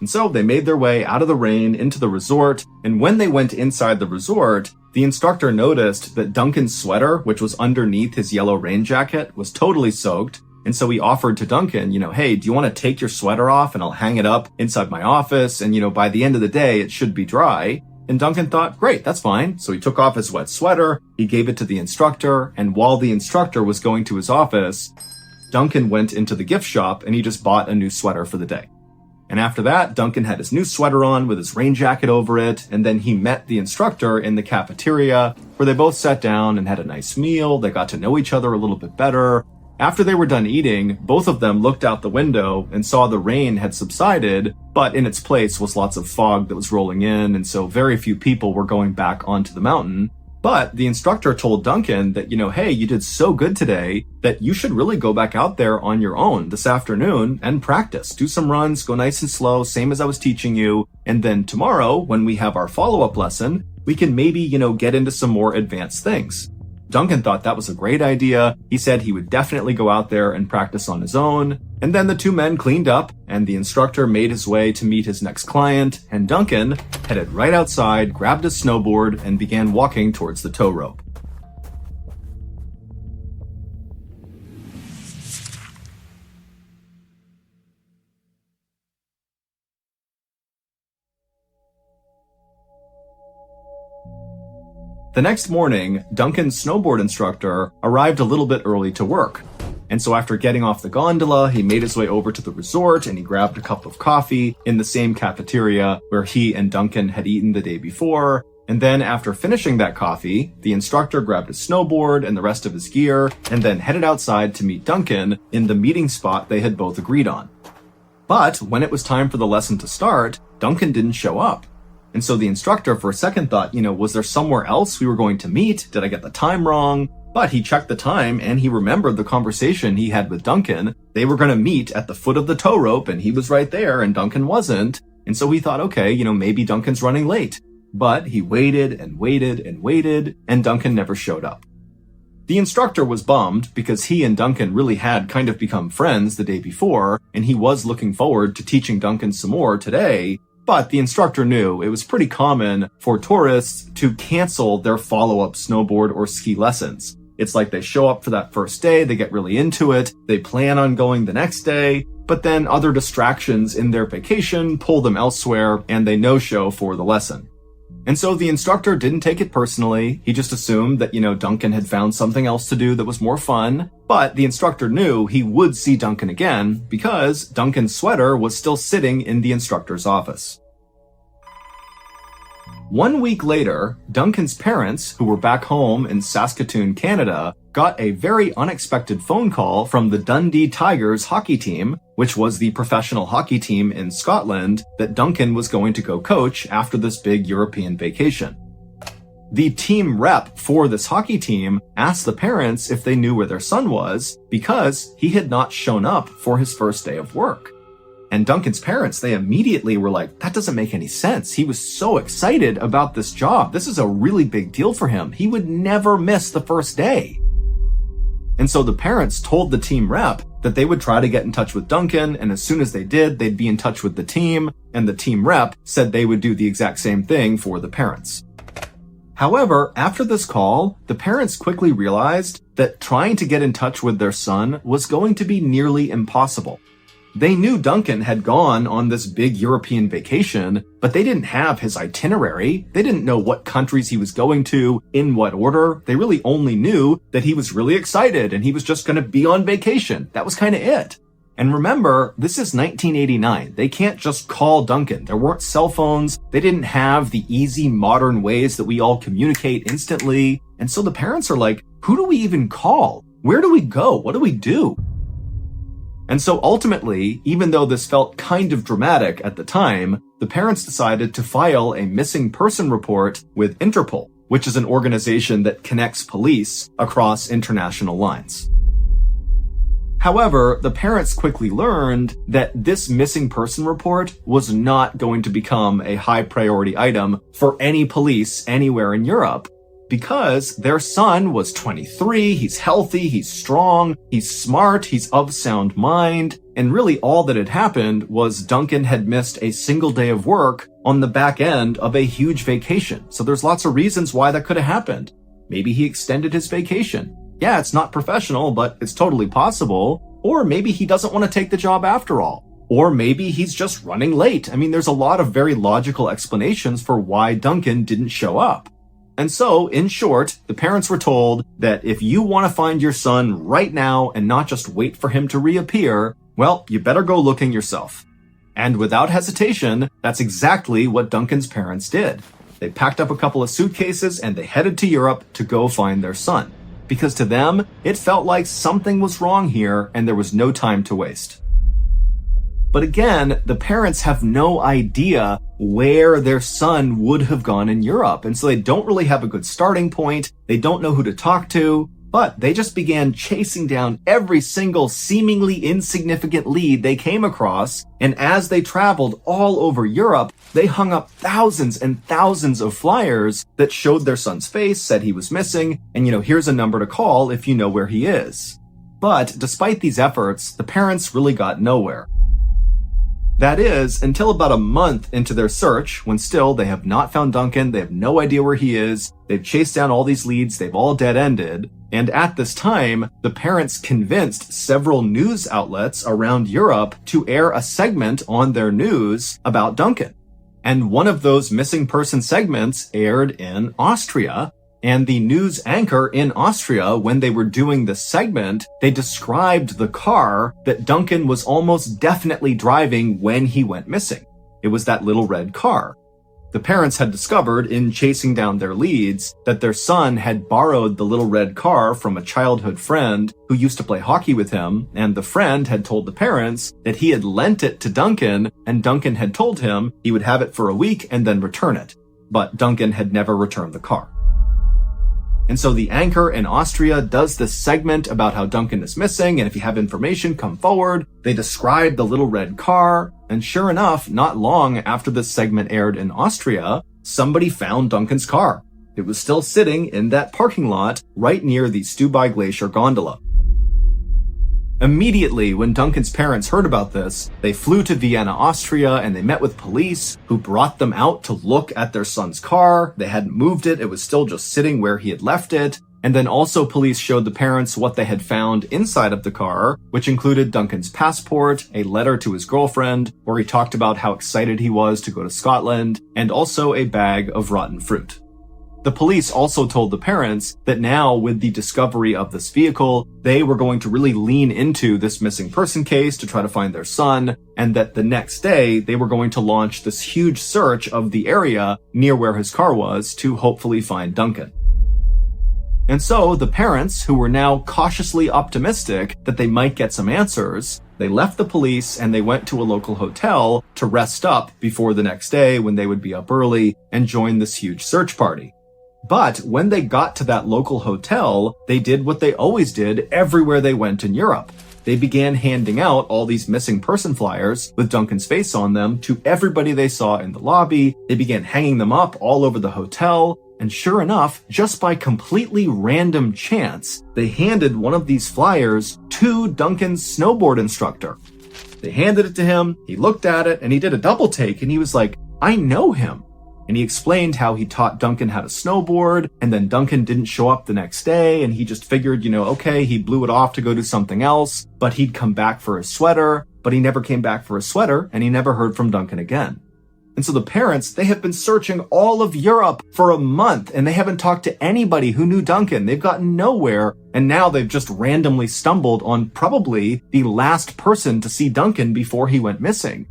And so they made their way out of the rain into the resort, and when they went inside the resort, the instructor noticed that Duncan's sweater, which was underneath his yellow rain jacket, was totally soaked. And so he offered to Duncan, hey, do you want to take your sweater off and I'll hang it up inside my office? And, by the end of the day, it should be dry. And Duncan thought, great, that's fine. So he took off his wet sweater, he gave it to the instructor, and while the instructor was going to his office, Duncan went into the gift shop and he just bought a new sweater for the day. And after that, Duncan had his new sweater on with his rain jacket over it, and then he met the instructor in the cafeteria, where they both sat down and had a nice meal. They got to know each other a little bit better. After they were done eating, both of them looked out the window and saw the rain had subsided, but in its place was lots of fog that was rolling in, and so very few people were going back onto the mountain. But the instructor told Duncan that, hey, you did so good today that you should really go back out there on your own this afternoon and practice. Do some runs, go nice and slow, same as I was teaching you, and then tomorrow, when we have our follow-up lesson, we can maybe, get into some more advanced things. Duncan thought that was a great idea. He said he would definitely go out there and practice on his own. And then the two men cleaned up, and the instructor made his way to meet his next client, and Duncan headed right outside, grabbed his snowboard, and began walking towards the tow rope. The next morning, Duncan's snowboard instructor arrived a little bit early to work. And so after getting off the gondola, he made his way over to the resort and he grabbed a cup of coffee in the same cafeteria where he and Duncan had eaten the day before. And then after finishing that coffee, the instructor grabbed his snowboard and the rest of his gear and then headed outside to meet Duncan in the meeting spot they had both agreed on. But when it was time for the lesson to start, Duncan didn't show up. And so the instructor for a second thought, was there somewhere else we were going to meet? Did I get the time wrong? But he checked the time and he remembered the conversation he had with Duncan. They were going to meet at the foot of the tow rope and he was right there and Duncan wasn't. And so he thought, okay, maybe Duncan's running late. But he waited and waited and waited and Duncan never showed up. The instructor was bummed because he and Duncan really had kind of become friends the day before and he was looking forward to teaching Duncan some more today. But the instructor knew it was pretty common for tourists to cancel their follow-up snowboard or ski lessons. It's like they show up for that first day, they get really into it, they plan on going the next day, but then other distractions in their vacation pull them elsewhere and they no-show for the lesson. And so the instructor didn't take it personally. He just assumed that, Duncan had found something else to do that was more fun. But the instructor knew he would see Duncan again because Duncan's sweater was still sitting in the instructor's office. 1 week later, Duncan's parents, who were back home in Saskatoon, Canada, got a very unexpected phone call from the Dundee Tigers hockey team, which was the professional hockey team in Scotland that Duncan was going to go coach after this big European vacation. The team rep for this hockey team asked the parents if they knew where their son was because he had not shown up for his first day of work. And Duncan's parents, they immediately were like, that doesn't make any sense. He was so excited about this job. This is a really big deal for him. He would never miss the first day. And so the parents told the team rep that they would try to get in touch with Duncan, and as soon as they did, they'd be in touch with the team, and the team rep said they would do the exact same thing for the parents. However, after this call, the parents quickly realized that trying to get in touch with their son was going to be nearly impossible. They knew Duncan had gone on this big European vacation, but they didn't have his itinerary. They didn't know what countries he was going to, in what order. They really only knew that he was really excited and he was just going to be on vacation. That was kind of it. And remember, this is 1989. They can't just call Duncan. There weren't cell phones. They didn't have the easy modern ways that we all communicate instantly. And so the parents are like, who do we even call? Where do we go? What do we do? And so ultimately, even though this felt kind of dramatic at the time, the parents decided to file a missing person report with Interpol, which is an organization that connects police across international lines. However, the parents quickly learned that this missing person report was not going to become a high priority item for any police anywhere in Europe, because their son was 23, he's healthy, he's strong, he's smart, he's of sound mind, and really all that had happened was Duncan had missed a single day of work on the back end of a huge vacation. So there's lots of reasons why that could have happened. Maybe he extended his vacation. Yeah, it's not professional, but it's totally possible. Or maybe he doesn't want to take the job after all. Or maybe he's just running late. I mean, there's a lot of very logical explanations for why Duncan didn't show up. And so, in short, the parents were told that if you want to find your son right now and not just wait for him to reappear, well, you better go looking yourself. And without hesitation, that's exactly what Duncan's parents did. They packed up a couple of suitcases and they headed to Europe to go find their son. Because to them, it felt like something was wrong here and there was no time to waste. But again, the parents have no idea where their son would have gone in Europe. And so they don't really have a good starting point. They don't know who to talk to, but they just began chasing down every single seemingly insignificant lead they came across. And as they traveled all over Europe, they hung up thousands and thousands of flyers that showed their son's face, said he was missing, and here's a number to call if you know where he is. But despite these efforts, the parents really got nowhere. That is, until about a month into their search, when still they have not found Duncan, they have no idea where he is, they've chased down all these leads, they've all dead-ended, and at this time, the parents convinced several news outlets around Europe to air a segment on their news about Duncan. And one of those missing person segments aired in Austria. And the news anchor in Austria, when they were doing the segment, they described the car that Duncan was almost definitely driving when he went missing. It was that little red car. The parents had discovered in chasing down their leads that their son had borrowed the little red car from a childhood friend who used to play hockey with him, and the friend had told the parents that he had lent it to Duncan, and Duncan had told him he would have it for a week and then return it. But Duncan had never returned the car. And so the anchor in Austria does this segment about how Duncan is missing, and if you have information, come forward. They describe the little red car, and sure enough, not long after this segment aired in Austria, somebody found Duncan's car. It was still sitting in that parking lot right near the Stubai Glacier gondola. Immediately, when Duncan's parents heard about this, they flew to Vienna, Austria, and they met with police who brought them out to look at their son's car. They hadn't moved it. It was still just sitting where he had left it. And then also police showed the parents what they had found inside of the car, which included Duncan's passport, a letter to his girlfriend, where he talked about how excited he was to go to Scotland, and also a bag of rotten fruit. The police also told the parents that now, with the discovery of this vehicle, they were going to really lean into this missing person case to try to find their son, and that the next day they were going to launch this huge search of the area near where his car was to hopefully find Duncan. And so the parents, who were now cautiously optimistic that they might get some answers, they left the police and they went to a local hotel to rest up before the next day when they would be up early and join this huge search party. But when they got to that local hotel, they did what they always did everywhere they went in Europe. They began handing out all these missing person flyers with Duncan's face on them to everybody they saw in the lobby. They began hanging them up all over the hotel. And sure enough, just by completely random chance, they handed one of these flyers to Duncan's snowboard instructor. They handed it to him, he looked at it, and he did a double take, and he was like, I know him. And he explained how he taught Duncan how to snowboard, and then Duncan didn't show up the next day, and he just figured, okay, he blew it off to go do something else, but he'd come back for his sweater, but he never came back for his sweater, and he never heard from Duncan again. And so the parents, they have been searching all of Europe for a month, and they haven't talked to anybody who knew Duncan. They've gotten nowhere, and now they've just randomly stumbled on probably the last person to see Duncan before he went missing.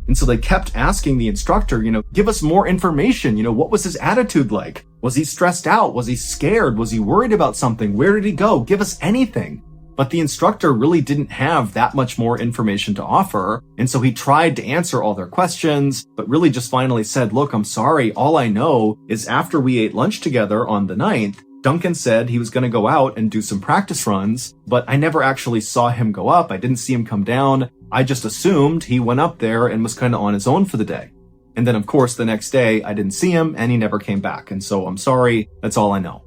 And so they kept asking the instructor, give us more information. What was his attitude like? Was he stressed out? Was he scared? Was he worried about something? Where did he go? Give us anything. But the instructor really didn't have that much more information to offer. And so he tried to answer all their questions, but really just finally said, look, I'm sorry. All I know is after we ate lunch together on the 9th, Duncan said he was going to go out and do some practice runs, but I never actually saw him go up. I didn't see him come down. I just assumed he went up there and was kind of on his own for the day. And then, of course, the next day, I didn't see him and he never came back. And so I'm sorry. That's all I know.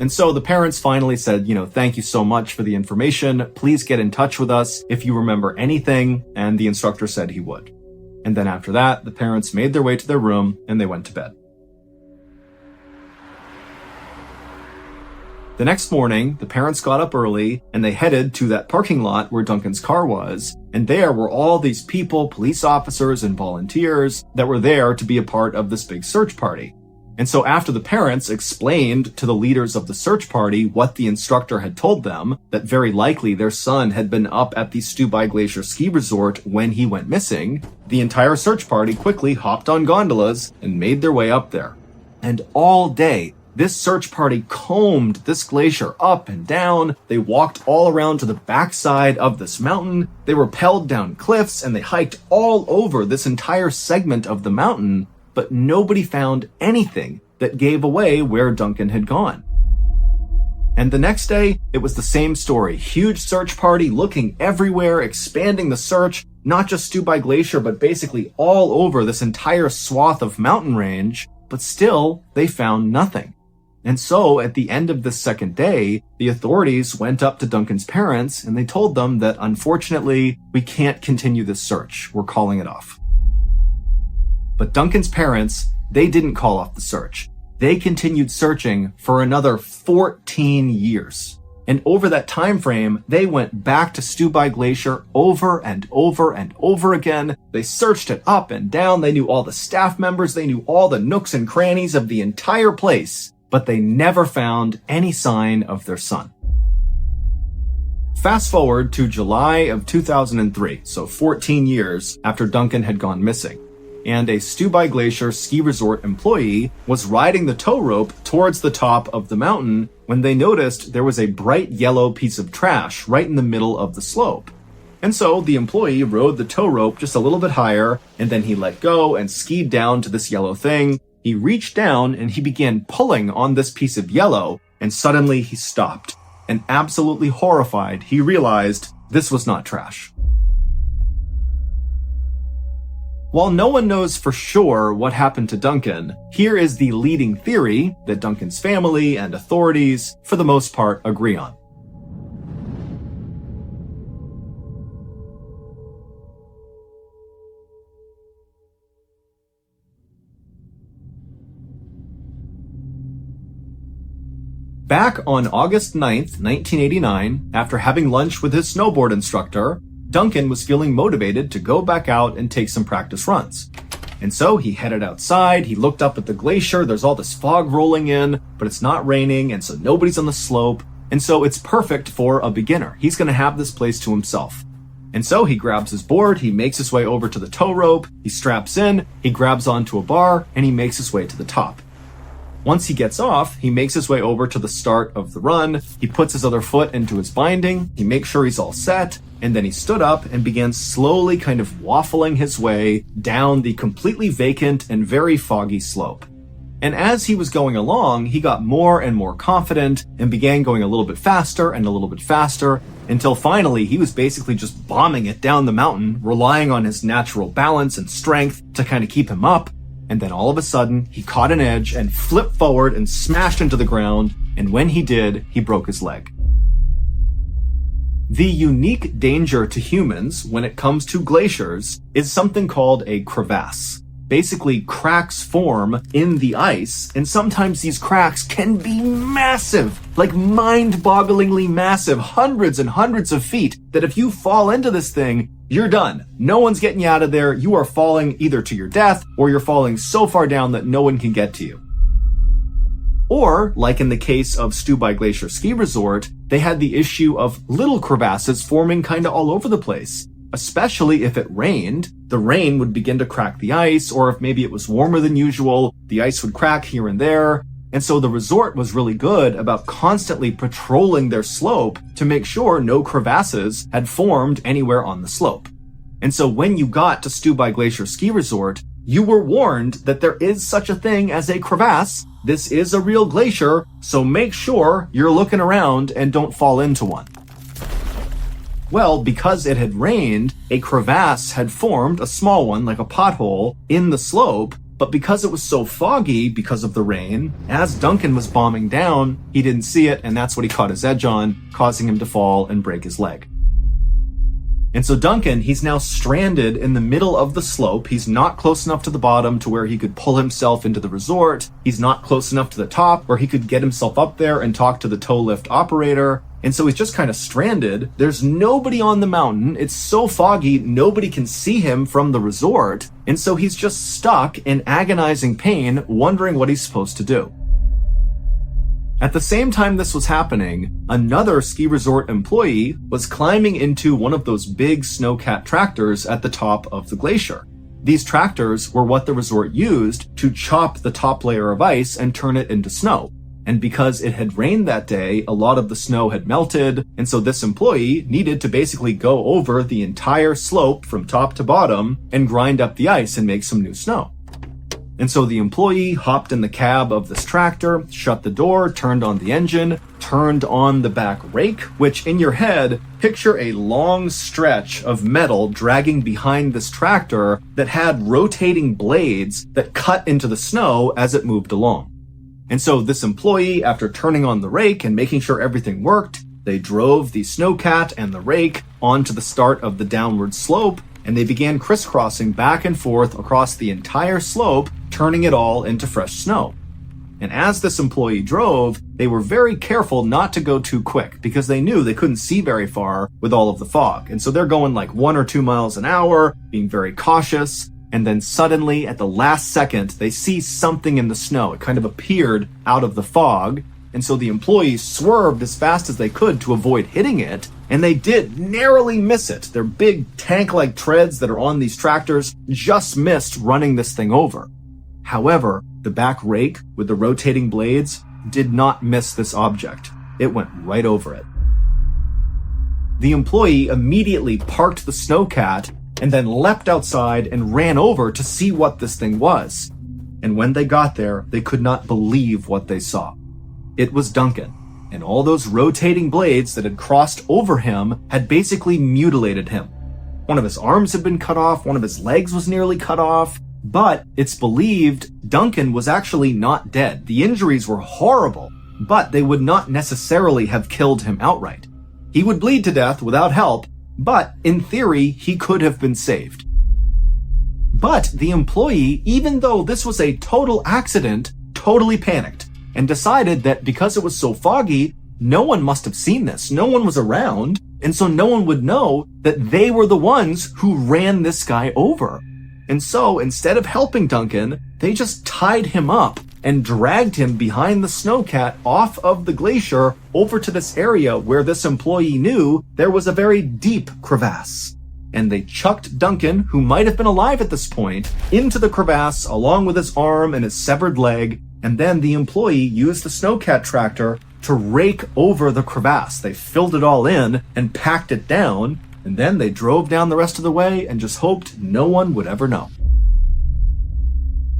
And so the parents finally said, thank you so much for the information. Please get in touch with us if you remember anything. And the instructor said he would. And then after that, the parents made their way to their room and they went to bed. The next morning, the parents got up early and they headed to that parking lot where Duncan's car was. And there were all these people, police officers and volunteers that were there to be a part of this big search party. And so after the parents explained to the leaders of the search party what the instructor had told them, that very likely their son had been up at the Stubai Glacier ski resort when he went missing, the entire search party quickly hopped on gondolas and made their way up there. And all day, this search party combed this glacier up and down. They walked all around to the backside of this mountain. They rappelled down cliffs and they hiked all over this entire segment of the mountain, but nobody found anything that gave away where Duncan had gone. And the next day, it was the same story. Huge search party looking everywhere, expanding the search, not just Stubai Glacier, but basically all over this entire swath of mountain range. But still, they found nothing. And so, at the end of the second day, the authorities went up to Duncan's parents and they told them that, unfortunately, we can't continue this search. We're calling it off. But Duncan's parents, they didn't call off the search. They continued searching for another 14 years. And over that time frame, they went back to Stubai Glacier over and over and over again. They searched it up and down. They knew all the staff members. They knew all the nooks and crannies of the entire place. But they never found any sign of their son. Fast forward to July of 2003, so 14 years after Duncan had gone missing, and a Stubai Glacier ski resort employee was riding the tow rope towards the top of the mountain when they noticed there was a bright yellow piece of trash right in the middle of the slope. And so the employee rode the tow rope just a little bit higher, and then he let go and skied down to this yellow thing. He reached down and he began pulling on this piece of yellow, and suddenly he stopped. And absolutely horrified, he realized this was not trash. While no one knows for sure what happened to Duncan, here is the leading theory that Duncan's family and authorities, for the most part, agree on. Back on August 9th, 1989, after having lunch with his snowboard instructor, Duncan was feeling motivated to go back out and take some practice runs. And so he headed outside, he looked up at the glacier, there's all this fog rolling in, but it's not raining, and so nobody's on the slope, and so it's perfect for a beginner. He's going to have this place to himself. And so he grabs his board, he makes his way over to the tow rope, he straps in, he grabs onto a bar, and he makes his way to the top. Once he gets off, he makes his way over to the start of the run, he puts his other foot into his binding, he makes sure he's all set, and then he stood up and began slowly kind of waffling his way down the completely vacant and very foggy slope. And as he was going along, he got more and more confident and began going a little bit faster and a little bit faster until finally he was basically just bombing it down the mountain, relying on his natural balance and strength to kind of keep him up. And then all of a sudden, he caught an edge and flipped forward and smashed into the ground. And when he did, he broke his leg. The unique danger to humans when it comes to glaciers is something called a crevasse. Basically, cracks form in the ice, and sometimes these cracks can be massive, like mind-bogglingly massive, hundreds and hundreds of feet, that if you fall into this thing, you're done. No one's getting you out of there. You are falling either to your death, or you're falling so far down that no one can get to you. Or, like in the case of Stubai Glacier Ski Resort, they had the issue of little crevasses forming kind of all over the place. Especially if it rained, the rain would begin to crack the ice, or if maybe it was warmer than usual, the ice would crack here and there. And so the resort was really good about constantly patrolling their slope to make sure no crevasses had formed anywhere on the slope. And so when you got to Stubai Glacier Ski Resort, you were warned that there is such a thing as a crevasse. This is a real glacier, so make sure you're looking around and don't fall into one. Well, because it had rained, a crevasse had formed, a small one, like a pothole, in the slope, but because it was so foggy because of the rain, as Duncan was bombing down, he didn't see it, and that's what he caught his edge on, causing him to fall and break his leg. And so Duncan, he's now stranded in the middle of the slope. He's not close enough to the bottom to where he could pull himself into the resort. He's not close enough to the top where he could get himself up there and talk to the tow lift operator. And so he's just kind of stranded. There's nobody on the mountain. It's so foggy, nobody can see him from the resort. And so he's just stuck in agonizing pain, wondering what he's supposed to do. At the same time this was happening, another ski resort employee was climbing into one of those big snowcat tractors at the top of the glacier. These tractors were what the resort used to chop the top layer of ice and turn it into snow. And because it had rained that day, a lot of the snow had melted, and so this employee needed to basically go over the entire slope from top to bottom and grind up the ice and make some new snow. And so the employee hopped in the cab of this tractor, shut the door, turned on the engine, turned on the back rake, which in your head, picture a long stretch of metal dragging behind this tractor that had rotating blades that cut into the snow as it moved along. And so this employee, after turning on the rake and making sure everything worked, they drove the snowcat and the rake onto the start of the downward slope, and they began crisscrossing back and forth across the entire slope, turning it all into fresh snow. And as this employee drove, they were very careful not to go too quick because they knew they couldn't see very far with all of the fog. And so they're going like 1 or 2 miles an hour, being very cautious. And then suddenly, at the last second, they see something in the snow. It kind of appeared out of the fog. And so the employees swerved as fast as they could to avoid hitting it. And they did narrowly miss it. Their big tank-like treads that are on these tractors just missed running this thing over. However, the back rake with the rotating blades did not miss this object. It went right over it. The employee immediately parked the snowcat and then leapt outside and ran over to see what this thing was. And when they got there, they could not believe what they saw. It was Duncan, and all those rotating blades that had crossed over him had basically mutilated him. One of his arms had been cut off, one of his legs was nearly cut off, but it's believed Duncan was actually not dead. The injuries were horrible, but they would not necessarily have killed him outright. He would bleed to death without help, but in theory, he could have been saved. But the employee, even though this was a total accident, totally panicked. and decided that because it was so foggy, no one must have seen this. No one was around, and so no one would know that they were the ones who ran this guy over. And so instead of helping Duncan, they just tied him up and dragged him behind the snowcat off of the glacier over to this area where this employee knew there was a very deep crevasse. And they chucked Duncan, who might have been alive at this point, into the crevasse along with his arm and his severed leg, and then the employee used the snowcat tractor to rake over the crevasse. They filled it all in and packed it down, and then they drove down the rest of the way and just hoped no one would ever know.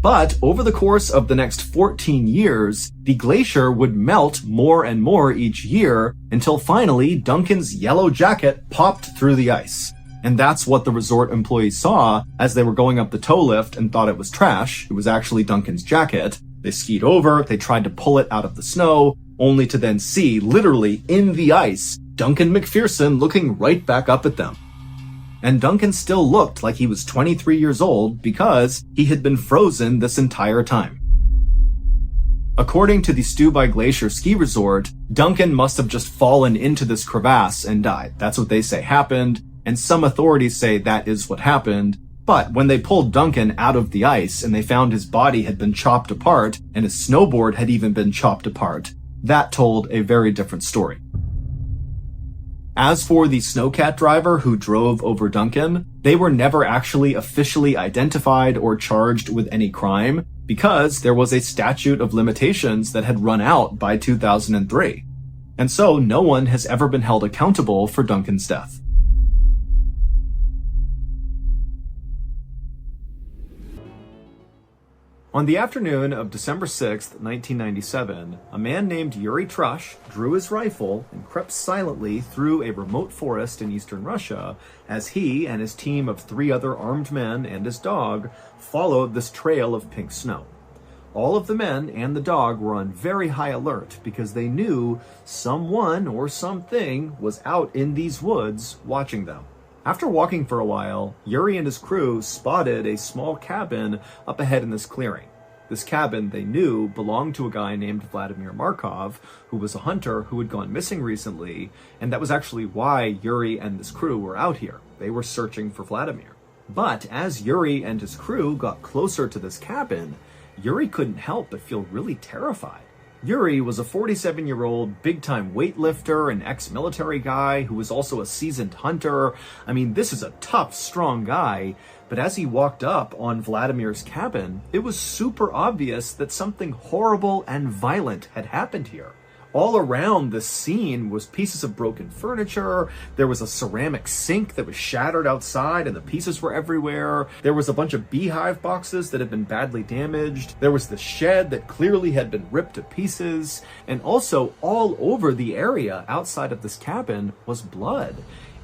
But over the course of the next 14 years, the glacier would melt more and more each year until finally Duncan's yellow jacket popped through the ice. And that's what the resort employees saw as they were going up the tow lift and thought it was trash. It was actually Duncan's jacket. They skied over, they tried to pull it out of the snow, only to then see, literally in the ice, Duncan McPherson looking right back up at them. And Duncan still looked like he was 23 years old because he had been frozen this entire time. According to the Stubai Glacier Ski Resort, Duncan must have just fallen into this crevasse and died. That's what they say happened, and some authorities say that is what happened. But when they pulled Duncan out of the ice and they found his body had been chopped apart and his snowboard had even been chopped apart, that told a very different story. As for the snowcat driver who drove over Duncan, they were never actually officially identified or charged with any crime because there was a statute of limitations that had run out by 2003. And so no one has ever been held accountable for Duncan's death. On the afternoon of December 6, 1997, a man named Yuri Trush drew his rifle and crept silently through a remote forest in eastern Russia as he and his team of 3 other armed men and his dog followed this trail of pink snow. All of the men and the dog were on very high alert because they knew someone or something was out in these woods watching them. After walking for a while, Yuri and his crew spotted a small cabin up ahead in this clearing. This cabin, they knew, belonged to a guy named Vladimir Markov, who was a hunter who had gone missing recently, and that was actually why Yuri and this crew were out here. They were searching for Vladimir. But as Yuri and his crew got closer to this cabin, Yuri couldn't help but feel really terrified. Yuri was a 47-year-old big-time weightlifter and ex-military guy who was also a seasoned hunter. I mean, this is a tough, strong guy. But as he walked up on Vladimir's cabin, it was super obvious that something horrible and violent had happened here. All around the scene was pieces of broken furniture. There was a ceramic sink that was shattered outside and the pieces were everywhere. There was a bunch of beehive boxes that had been badly damaged. There was the shed that clearly had been ripped to pieces. And also all over the area outside of this cabin was blood.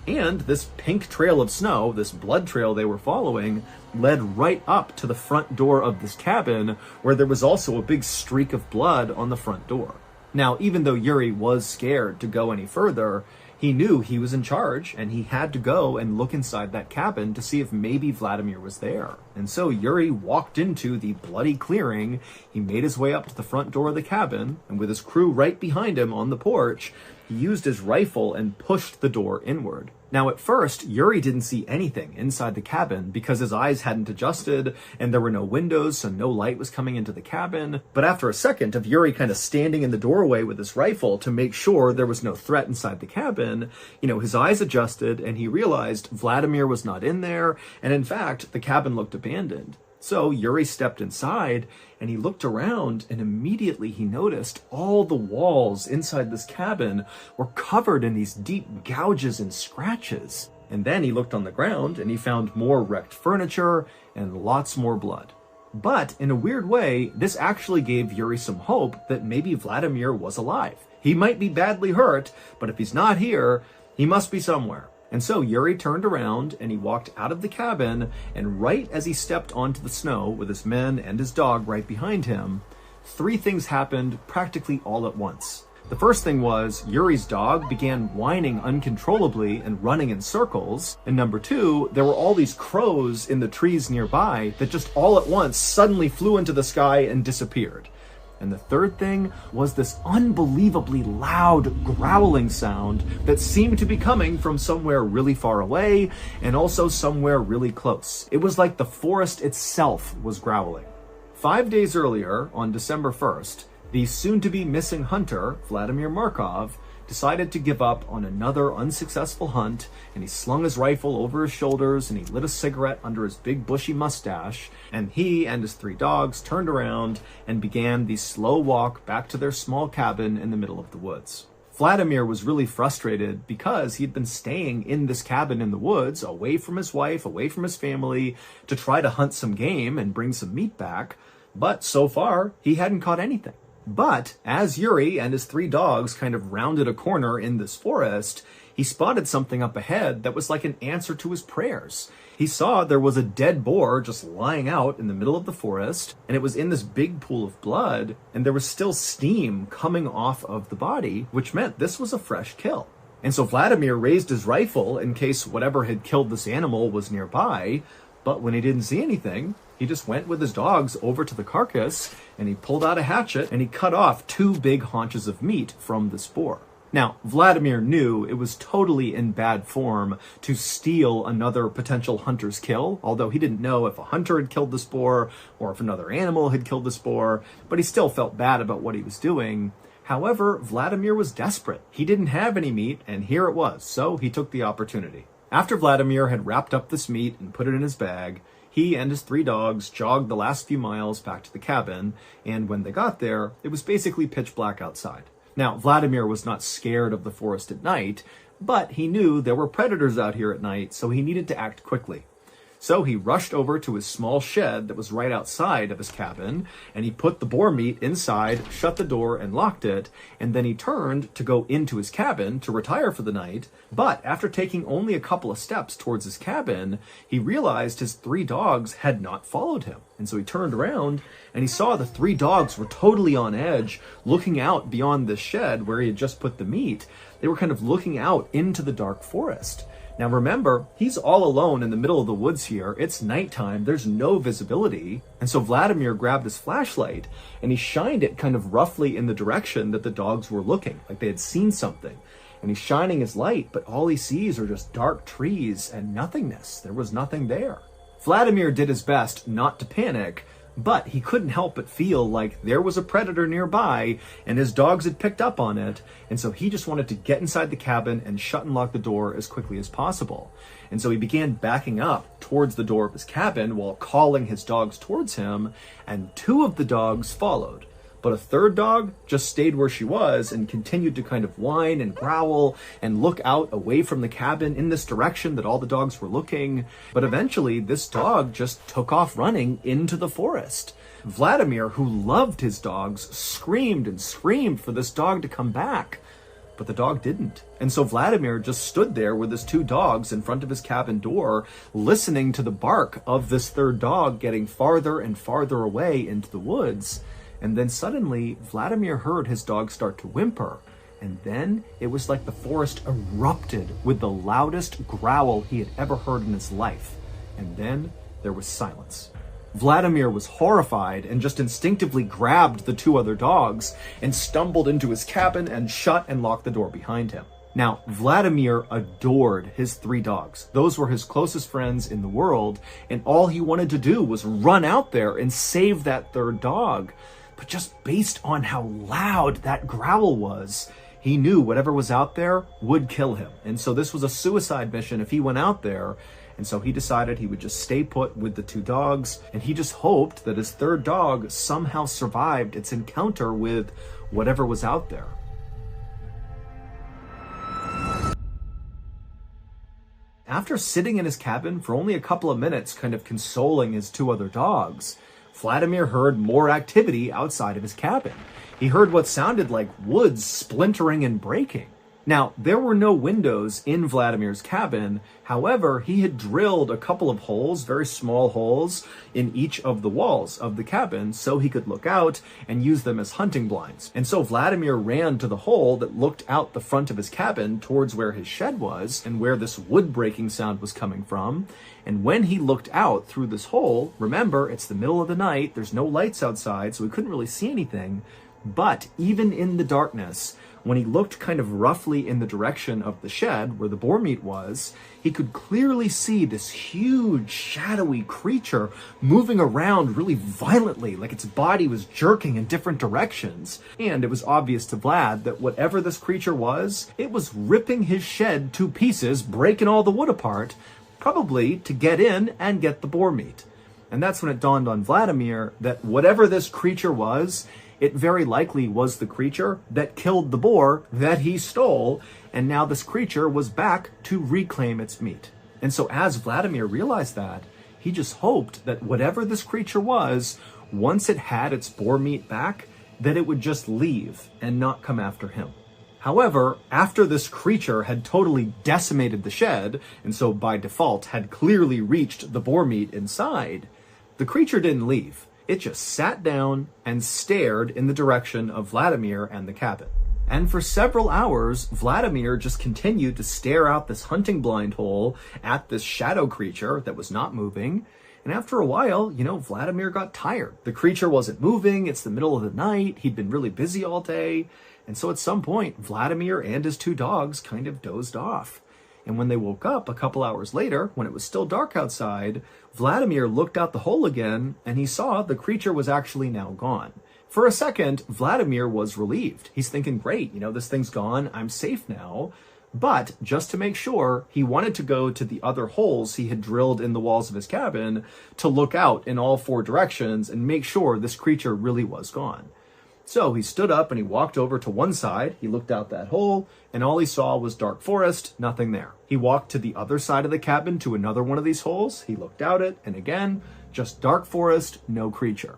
And this pink trail of snow, this blood trail they were following, led right up to the front door of this cabin where there was also a big streak of blood on the front door. Now, even though Yuri was scared to go any further, he knew he was in charge and he had to go and look inside that cabin to see if maybe Vladimir was there. And so Yuri walked into the bloody clearing. He made his way up to the front door of the cabin, and with his crew right behind him on the porch, he used his rifle and pushed the door inward. Now, at first, Yuri didn't see anything inside the cabin because his eyes hadn't adjusted and there were no windows, so no light was coming into the cabin. But after a second of Yuri kind of standing in the doorway with his rifle to make sure there was no threat inside the cabin, his eyes adjusted and he realized Vladimir was not in there. And in fact, the cabin looked abandoned. So Yuri stepped inside and he looked around, and immediately he noticed all the walls inside this cabin were covered in these deep gouges and scratches. And then he looked on the ground and he found more wrecked furniture and lots more blood. But in a weird way, this actually gave Yuri some hope that maybe Vladimir was alive. He might be badly hurt, but if he's not here, he must be somewhere. And so Yuri turned around and he walked out of the cabin, and right as he stepped onto the snow with his men and his dog right behind him, 3 things happened practically all at once. The first thing was Yuri's dog began whining uncontrollably and running in circles. And number 2, there were all these crows in the trees nearby that just all at once suddenly flew into the sky and disappeared. And the third thing was this unbelievably loud growling sound that seemed to be coming from somewhere really far away and also somewhere really close. It was like the forest itself was growling. 5 days earlier, on December 1st, the soon-to-be missing hunter, Vladimir Markov, decided to give up on another unsuccessful hunt, and he slung his rifle over his shoulders and he lit a cigarette under his big bushy mustache, and he and his 3 dogs turned around and began the slow walk back to their small cabin in the middle of the woods. Vladimir was really frustrated because he'd been staying in this cabin in the woods, away from his wife, away from his family, to try to hunt some game and bring some meat back, but so far he hadn't caught anything. But as Yuri and his 3 dogs kind of rounded a corner in this forest, he spotted something up ahead that was like an answer to his prayers. He saw there was a dead boar just lying out in the middle of the forest, and it was in this big pool of blood, and there was still steam coming off of the body, which meant this was a fresh kill. And so Vladimir raised his rifle in case whatever had killed this animal was nearby, but when he didn't see anything, he just went with his dogs over to the carcass and he pulled out a hatchet and he cut off 2 big haunches of meat from this boar. Now, Vladimir knew it was totally in bad form to steal another potential hunter's kill, although he didn't know if a hunter had killed this boar or if another animal had killed this boar, but he still felt bad about what he was doing. However, Vladimir was desperate. He didn't have any meat, and here it was, so he took the opportunity. After Vladimir had wrapped up this meat and put it in his bag, he and his 3 dogs jogged the last few miles back to the cabin, and when they got there, it was basically pitch black outside. Now, Vladimir was not scared of the forest at night, but he knew there were predators out here at night, so he needed to act quickly. So he rushed over to his small shed that was right outside of his cabin, and he put the boar meat inside, shut the door, and locked it, and then he turned to go into his cabin to retire for the night, but after taking only a couple of steps towards his cabin, he realized his 3 dogs had not followed him. And so he turned around, and he saw the 3 dogs were totally on edge, looking out beyond the shed where he had just put the meat. They were kind of looking out into the dark forest. Now remember, he's all alone in the middle of the woods here. It's nighttime, there's no visibility. And so Vladimir grabbed his flashlight and he shined it kind of roughly in the direction that the dogs were looking, like they had seen something. And he's shining his light, but all he sees are just dark trees and nothingness. There was nothing there. Vladimir did his best not to panic, but he couldn't help but feel like there was a predator nearby and his dogs had picked up on it, and so he just wanted to get inside the cabin and shut and lock the door as quickly as possible. And so he began backing up towards the door of his cabin while calling his dogs towards him, and 2 of the dogs followed. But a 3rd dog just stayed where she was and continued to kind of whine and growl and look out away from the cabin in this direction that all the dogs were looking. But eventually, this dog just took off running into the forest. Vladimir, who loved his dogs, screamed and screamed for this dog to come back. But the dog didn't. And so Vladimir just stood there with his 2 dogs in front of his cabin door, listening to the bark of this 3rd dog getting farther and farther away into the woods. And then suddenly, Vladimir heard his dog start to whimper. And then it was like the forest erupted with the loudest growl he had ever heard in his life. And then there was silence. Vladimir was horrified and just instinctively grabbed the 2 other dogs and stumbled into his cabin and shut and locked the door behind him. Now, Vladimir adored his 3 dogs. Those were his closest friends in the world, and all he wanted to do was run out there and save that 3rd dog. But just based on how loud that growl was, he knew whatever was out there would kill him. And so this was a suicide mission if he went out there. And so he decided he would just stay put with the 2 dogs, and he just hoped that his 3rd dog somehow survived its encounter with whatever was out there. After sitting in his cabin for only a couple of minutes, kind of consoling his 2 other dogs, Vladimir heard more activity outside of his cabin. He heard what sounded like wood splintering and breaking. Now, there were no windows in Vladimir's cabin. However, he had drilled a couple of holes, very small holes, in each of the walls of the cabin so he could look out and use them as hunting blinds. And so Vladimir ran to the hole that looked out the front of his cabin towards where his shed was and where this wood breaking sound was coming from. And when he looked out through this hole, remember, it's the middle of the night, there's no lights outside, so he couldn't really see anything. But even in the darkness, when he looked kind of roughly in the direction of the shed where the boar meat was, he could clearly see this huge, shadowy creature moving around really violently, like its body was jerking in different directions. And it was obvious to Vlad that whatever this creature was, it was ripping his shed to pieces, breaking all the wood apart, probably to get in and get the boar meat. And that's when it dawned on Vladimir that whatever this creature was, it very likely was the creature that killed the boar that he stole, and now this creature was back to reclaim its meat. And so as Vladimir realized that, he just hoped that whatever this creature was, once it had its boar meat back, that it would just leave and not come after him. However, after this creature had totally decimated the shed, and so by default had clearly reached the boar meat inside, the creature didn't leave. It just sat down and stared in the direction of Vladimir and the cabin. And for several hours, Vladimir just continued to stare out this hunting blind hole at this shadow creature that was not moving. And after a while, Vladimir got tired. The creature wasn't moving. It's the middle of the night. He'd been really busy all day. And so at some point, Vladimir and his two dogs kind of dozed off. And when they woke up a couple hours later, when it was still dark outside, Vladimir looked out the hole again, and he saw the creature was actually now gone. For a second, Vladimir was relieved. He's thinking, great, this thing's gone, I'm safe now. But just to make sure, he wanted to go to the other holes he had drilled in the walls of his cabin to look out in all four directions and make sure this creature really was gone. So he stood up and he walked over to one side, he looked out that hole, and all he saw was dark forest, nothing there. He walked to the other side of the cabin to another one of these holes, he looked out it, and again, just dark forest, no creature.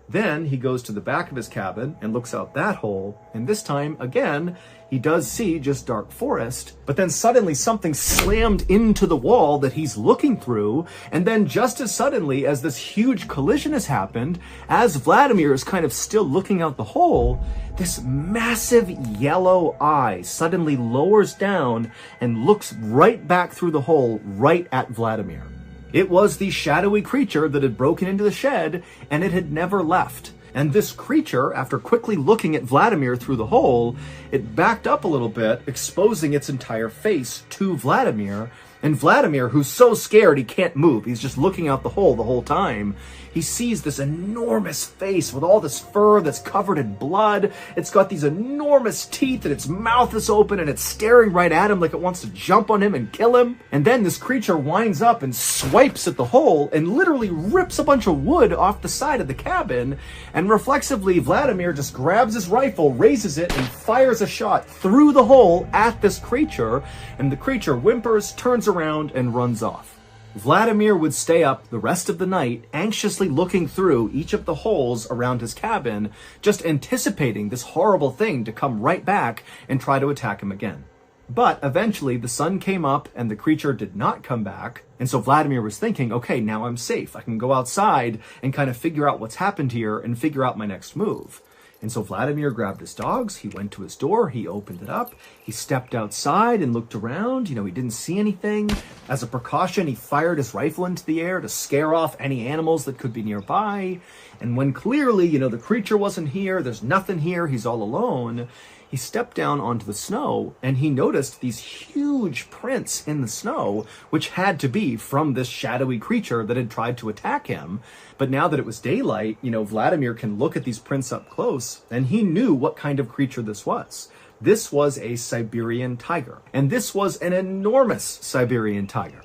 Then he goes to the back of his cabin and looks out that hole, and this time, again, he does see just dark forest, but then suddenly something slammed into the wall that he's looking through, and then just as suddenly as this huge collision has happened, as Vladimir is kind of still looking out the hole, this massive yellow eye suddenly lowers down and looks right back through the hole right at Vladimir. It was the shadowy creature that had broken into the shed, and it had never left. And this creature, after quickly looking at Vladimir through the hole, it backed up a little bit, exposing its entire face to Vladimir. And Vladimir, who's so scared he can't move, he's just looking out the hole the whole time, he sees this enormous face with all this fur that's covered in blood. It's got these enormous teeth and its mouth is open and it's staring right at him like it wants to jump on him and kill him. And then this creature winds up and swipes at the hole and literally rips a bunch of wood off the side of the cabin. And reflexively, Vladimir just grabs his rifle, raises it, and fires a shot through the hole at this creature. And the creature whimpers, turns around, and runs off. Vladimir would stay up the rest of the night, anxiously looking through each of the holes around his cabin, just anticipating this horrible thing to come right back and try to attack him again. But eventually the sun came up and the creature did not come back, and so Vladimir was thinking, okay, now I'm safe. I can go outside and kind of figure out what's happened here and figure out my next move. And so Vladimir grabbed his dogs, he went to his door, he opened it up, he stepped outside and looked around, he didn't see anything. As a precaution, he fired his rifle into the air to scare off any animals that could be nearby. And when clearly, the creature wasn't here, there's nothing here, he's all alone, he stepped down onto the snow and he noticed these huge prints in the snow, which had to be from this shadowy creature that had tried to attack him. But now that it was daylight, Vladimir can look at these prints up close, and he knew what kind of creature this was. This was a Siberian tiger, and this was an enormous Siberian tiger.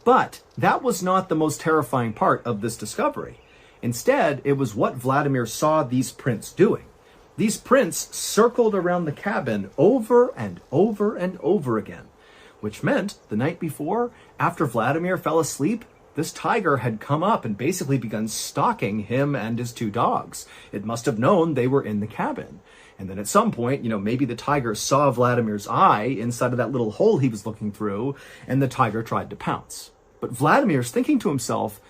But that was not the most terrifying part of this discovery. Instead, it was what Vladimir saw these prints doing. These prints circled around the cabin over and over and over again, which meant the night before, after Vladimir fell asleep, this tiger had come up and basically begun stalking him and his two dogs. It must have known they were in the cabin. And then at some point, maybe the tiger saw Vladimir's eye inside of that little hole he was looking through, and the tiger tried to pounce. But Vladimir's thinking to himself,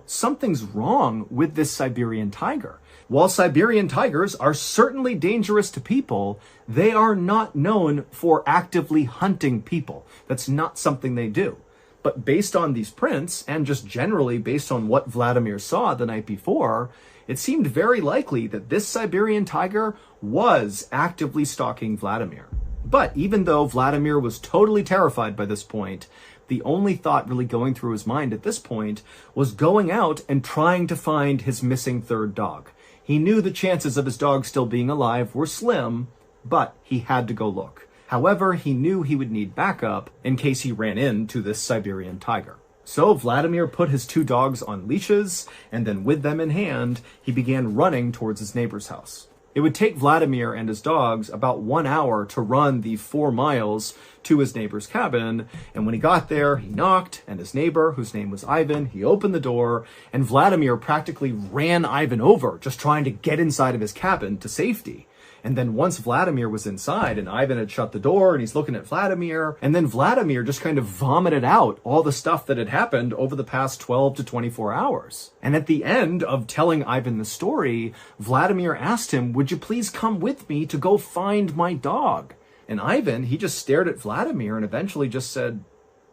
something's wrong with this Siberian tiger. While Siberian tigers are certainly dangerous to people, they are not known for actively hunting people. That's not something they do. But based on these prints, and just generally based on what Vladimir saw the night before, it seemed very likely that this Siberian tiger was actively stalking Vladimir. But even though Vladimir was totally terrified by this point, the only thought really going through his mind at this point was going out and trying to find his missing third dog. He knew the chances of his dog still being alive were slim, but he had to go look. However, he knew he would need backup in case he ran into this Siberian tiger. So Vladimir put his 2 dogs on leashes, and then with them in hand, he began running towards his neighbor's house. It would take Vladimir and his dogs about 1 hour to run the 4 miles to his neighbor's cabin, and when he got there, he knocked, and his neighbor, whose name was Ivan, he opened the door, and Vladimir practically ran Ivan over, just trying to get inside of his cabin to safety. And then once Vladimir was inside and Ivan had shut the door and he's looking at Vladimir, and then Vladimir just kind of vomited out all the stuff that had happened over the past 12 to 24 hours. And at the end of telling Ivan the story, Vladimir asked him, "Would you please come with me to go find my dog?" And Ivan, he just stared at Vladimir and eventually just said,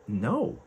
"No."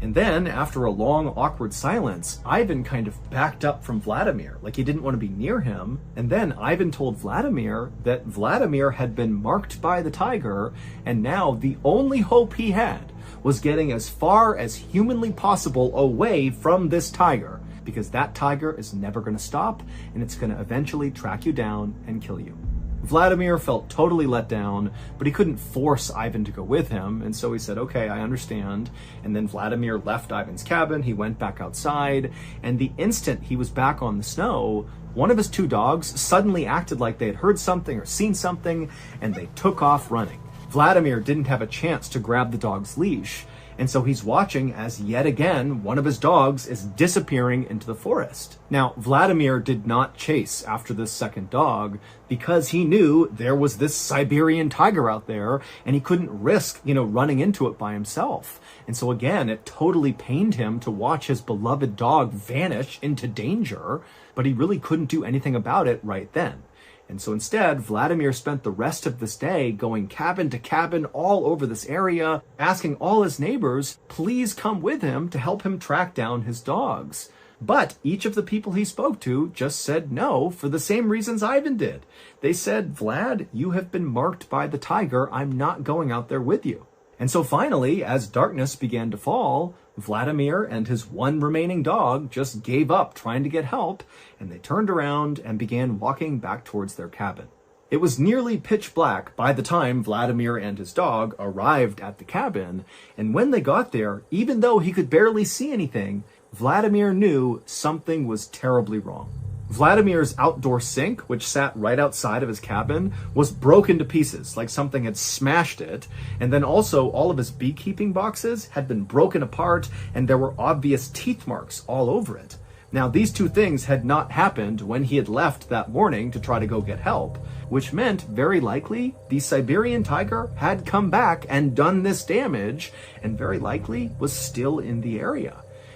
And then, after a long, awkward silence, Ivan kind of backed up from Vladimir, like he didn't want to be near him. And then Ivan told Vladimir that Vladimir had been marked by the tiger, and now the only hope he had was getting as far as humanly possible away from this tiger, because that tiger is never going to stop, and it's going to eventually track you down and kill you. Vladimir felt totally let down, but he couldn't force Ivan to go with him, and so he said, "Okay, I understand." And then Vladimir left Ivan's cabin, he went back outside, and the instant he was back on the snow, one of his 2 dogs suddenly acted like they had heard something or seen something, and they took off running. Vladimir didn't have a chance to grab the dog's leash, and so he's watching as yet again one of his dogs is disappearing into the forest. Now, Vladimir did not chase after this second dog because he knew there was this Siberian tiger out there and he couldn't risk, running into it by himself. And so again, it totally pained him to watch his beloved dog vanish into danger, but he really couldn't do anything about it right then. And so instead, Vladimir spent the rest of this day going cabin to cabin all over this area, asking all his neighbors, please come with him to help him track down his dogs. But each of the people he spoke to just said no for the same reasons Ivan did. They said, "Vlad, you have been marked by the tiger. I'm not going out there with you." And so finally, as darkness began to fall, Vladimir and his 1 remaining dog just gave up trying to get help, and they turned around and began walking back towards their cabin. It was nearly pitch black by the time Vladimir and his dog arrived at the cabin, and when they got there, even though he could barely see anything, Vladimir knew something was terribly wrong. Vladimir's outdoor sink, which sat right outside of his cabin, was broken to pieces, like something had smashed it. And then also all of his beekeeping boxes had been broken apart, and there were obvious teeth marks all over it. Now, these 2 things had not happened when he had left that morning to try to go get help, which meant, very likely, the Siberian tiger had come back and done this damage, and very likely was still in the area.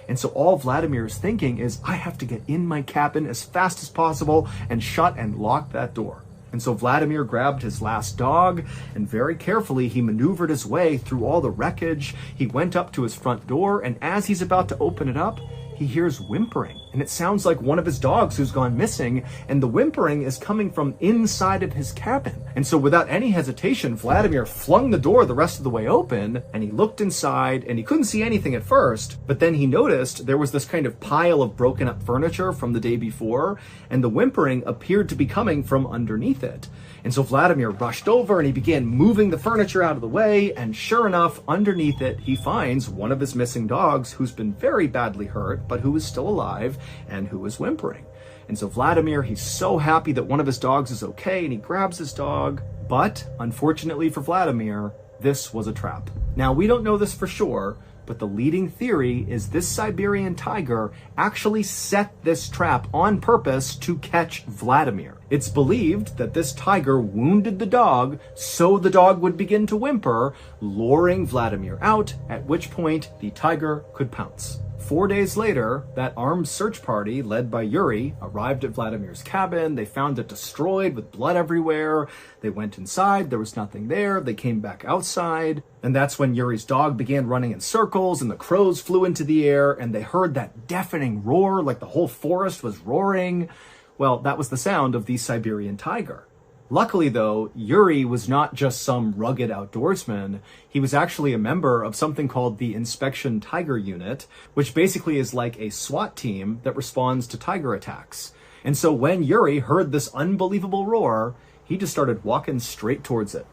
And so all Vladimir is thinking is, I have to get in my cabin as fast as possible and shut and lock that door. And so Vladimir grabbed his last dog, and very carefully he maneuvered his way through all the wreckage. He went up to his front door, and as he's about to open it up, he hears whimpering, and it sounds like one of his dogs who's gone missing, and the whimpering is coming from inside of his cabin. And so without any hesitation, Vladimir flung the door the rest of the way open, and he looked inside, and he couldn't see anything at first, but then he noticed there was this kind of pile of broken up furniture from the day before, and the whimpering appeared to be coming from underneath it. And so Vladimir rushed over and he began moving the furniture out of the way, and sure enough, underneath it, he finds one of his missing dogs who's been very badly hurt, but who is still alive and who is whimpering. And so Vladimir, he's so happy that one of his dogs is okay, and he grabs his dog. But unfortunately for Vladimir, this was a trap. Now, we don't know this for sure, But the leading theory is this Siberian tiger actually set this trap on purpose to catch Vladimir. It's believed that this tiger wounded the dog so the dog would begin to whimper, luring Vladimir out, at which point the tiger could pounce. 4 days later, that armed search party led by Yuri arrived at Vladimir's cabin. They found it destroyed with blood everywhere. They went inside, there was nothing there. They came back outside, and that's when Yuri's dog began running in circles and the crows flew into the air and they heard that deafening roar like the whole forest was roaring. Well, that was the sound of the Siberian tiger. Luckily, though, Yuri was not just some rugged outdoorsman. He was actually a member of something called the Inspection Tiger Unit, which basically is like a SWAT team that responds to tiger attacks. And so when Yuri heard this unbelievable roar, he just started walking straight towards it.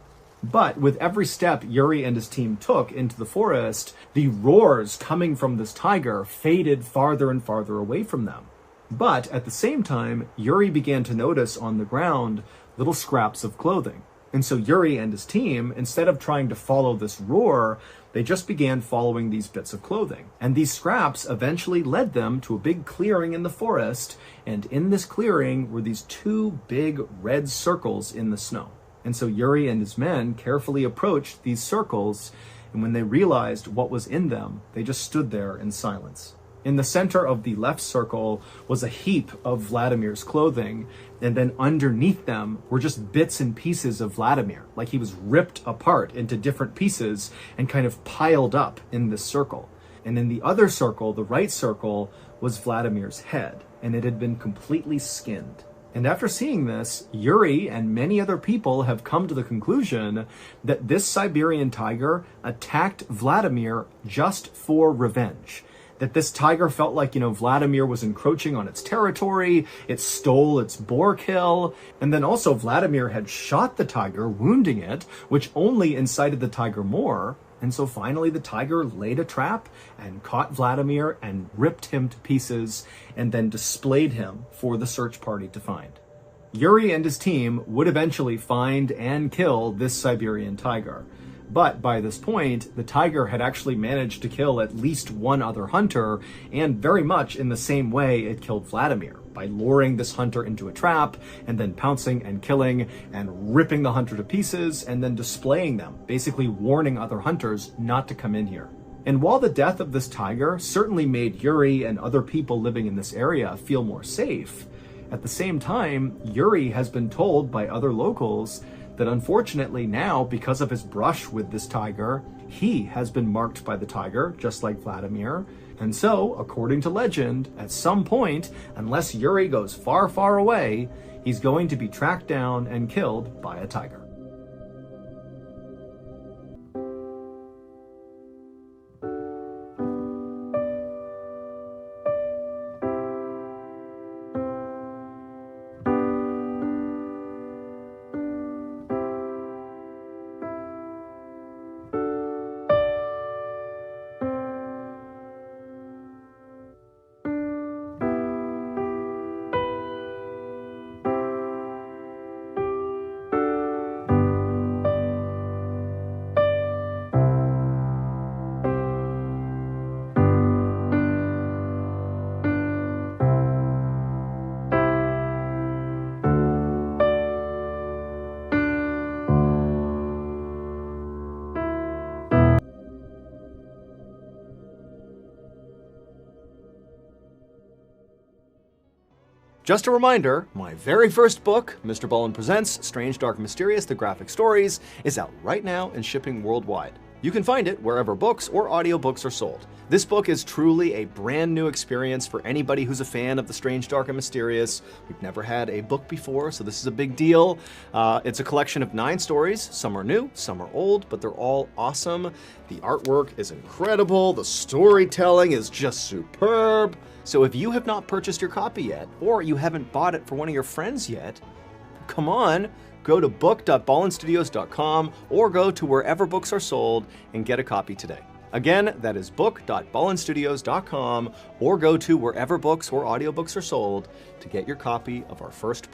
But with every step Yuri and his team took into the forest, the roars coming from this tiger faded farther and farther away from them. But at the same time, Yuri began to notice on the ground little scraps of clothing. And so Yuri and his team, instead of trying to follow this roar, they just began following these bits of clothing. And these scraps eventually led them to a big clearing in the forest. And in this clearing were these two big red circles in the snow. And so Yuri and his men carefully approached these circles. And when they realized what was in them, they just stood there in silence. In the center of the left circle was a heap of Vladimir's clothing, and then underneath them were just bits and pieces of Vladimir, like he was ripped apart into different pieces and kind of piled up in this circle. And in the other circle, the right circle, was Vladimir's head, and it had been completely skinned. And after seeing this, Yuri and many other people have come to the conclusion that this Siberian tiger attacked Vladimir just for revenge. That this tiger felt like, Vladimir was encroaching on its territory, it stole its boar kill, and then also Vladimir had shot the tiger, wounding it, which only incited the tiger more. And so finally the tiger laid a trap and caught Vladimir and ripped him to pieces and then displayed him for the search party to find. Yuri and his team would eventually find and kill this Siberian tiger. But by this point, the tiger had actually managed to kill at least one other hunter, and very much in the same way it killed Vladimir, by luring this hunter into a trap, and then pouncing and killing, and ripping the hunter to pieces, and then displaying them, basically warning other hunters not to come in here. And while the death of this tiger certainly made Yuri and other people living in this area feel more safe, at the same time, Yuri has been told by other locals that unfortunately now, because of his brush with this tiger, he has been marked by the tiger, just like Vladimir. And so, according to legend, at some point, unless Yuri goes far, far away, he's going to be tracked down and killed by a tiger. Just a reminder, my very first book, MrBallen's Presents Strange, Dark, Mysterious, The Graphic Stories, is out right now and shipping worldwide. You can find it wherever books or audiobooks are sold. This book is truly a brand new experience for anybody who's a fan of the strange, dark, and mysterious. We've never had a book before, so this is a big deal. It's a collection of 9 stories. Some are new, some are old, but they're all awesome. The artwork is incredible. The storytelling is just superb. So if you have not purchased your copy yet, or you haven't bought it for one of your friends yet, come on, go to book.ballenstudios.com or go to wherever books are sold and get a copy today. Again, that is book.ballenstudios.com or go to wherever books or audiobooks are sold to get your copy of our first book.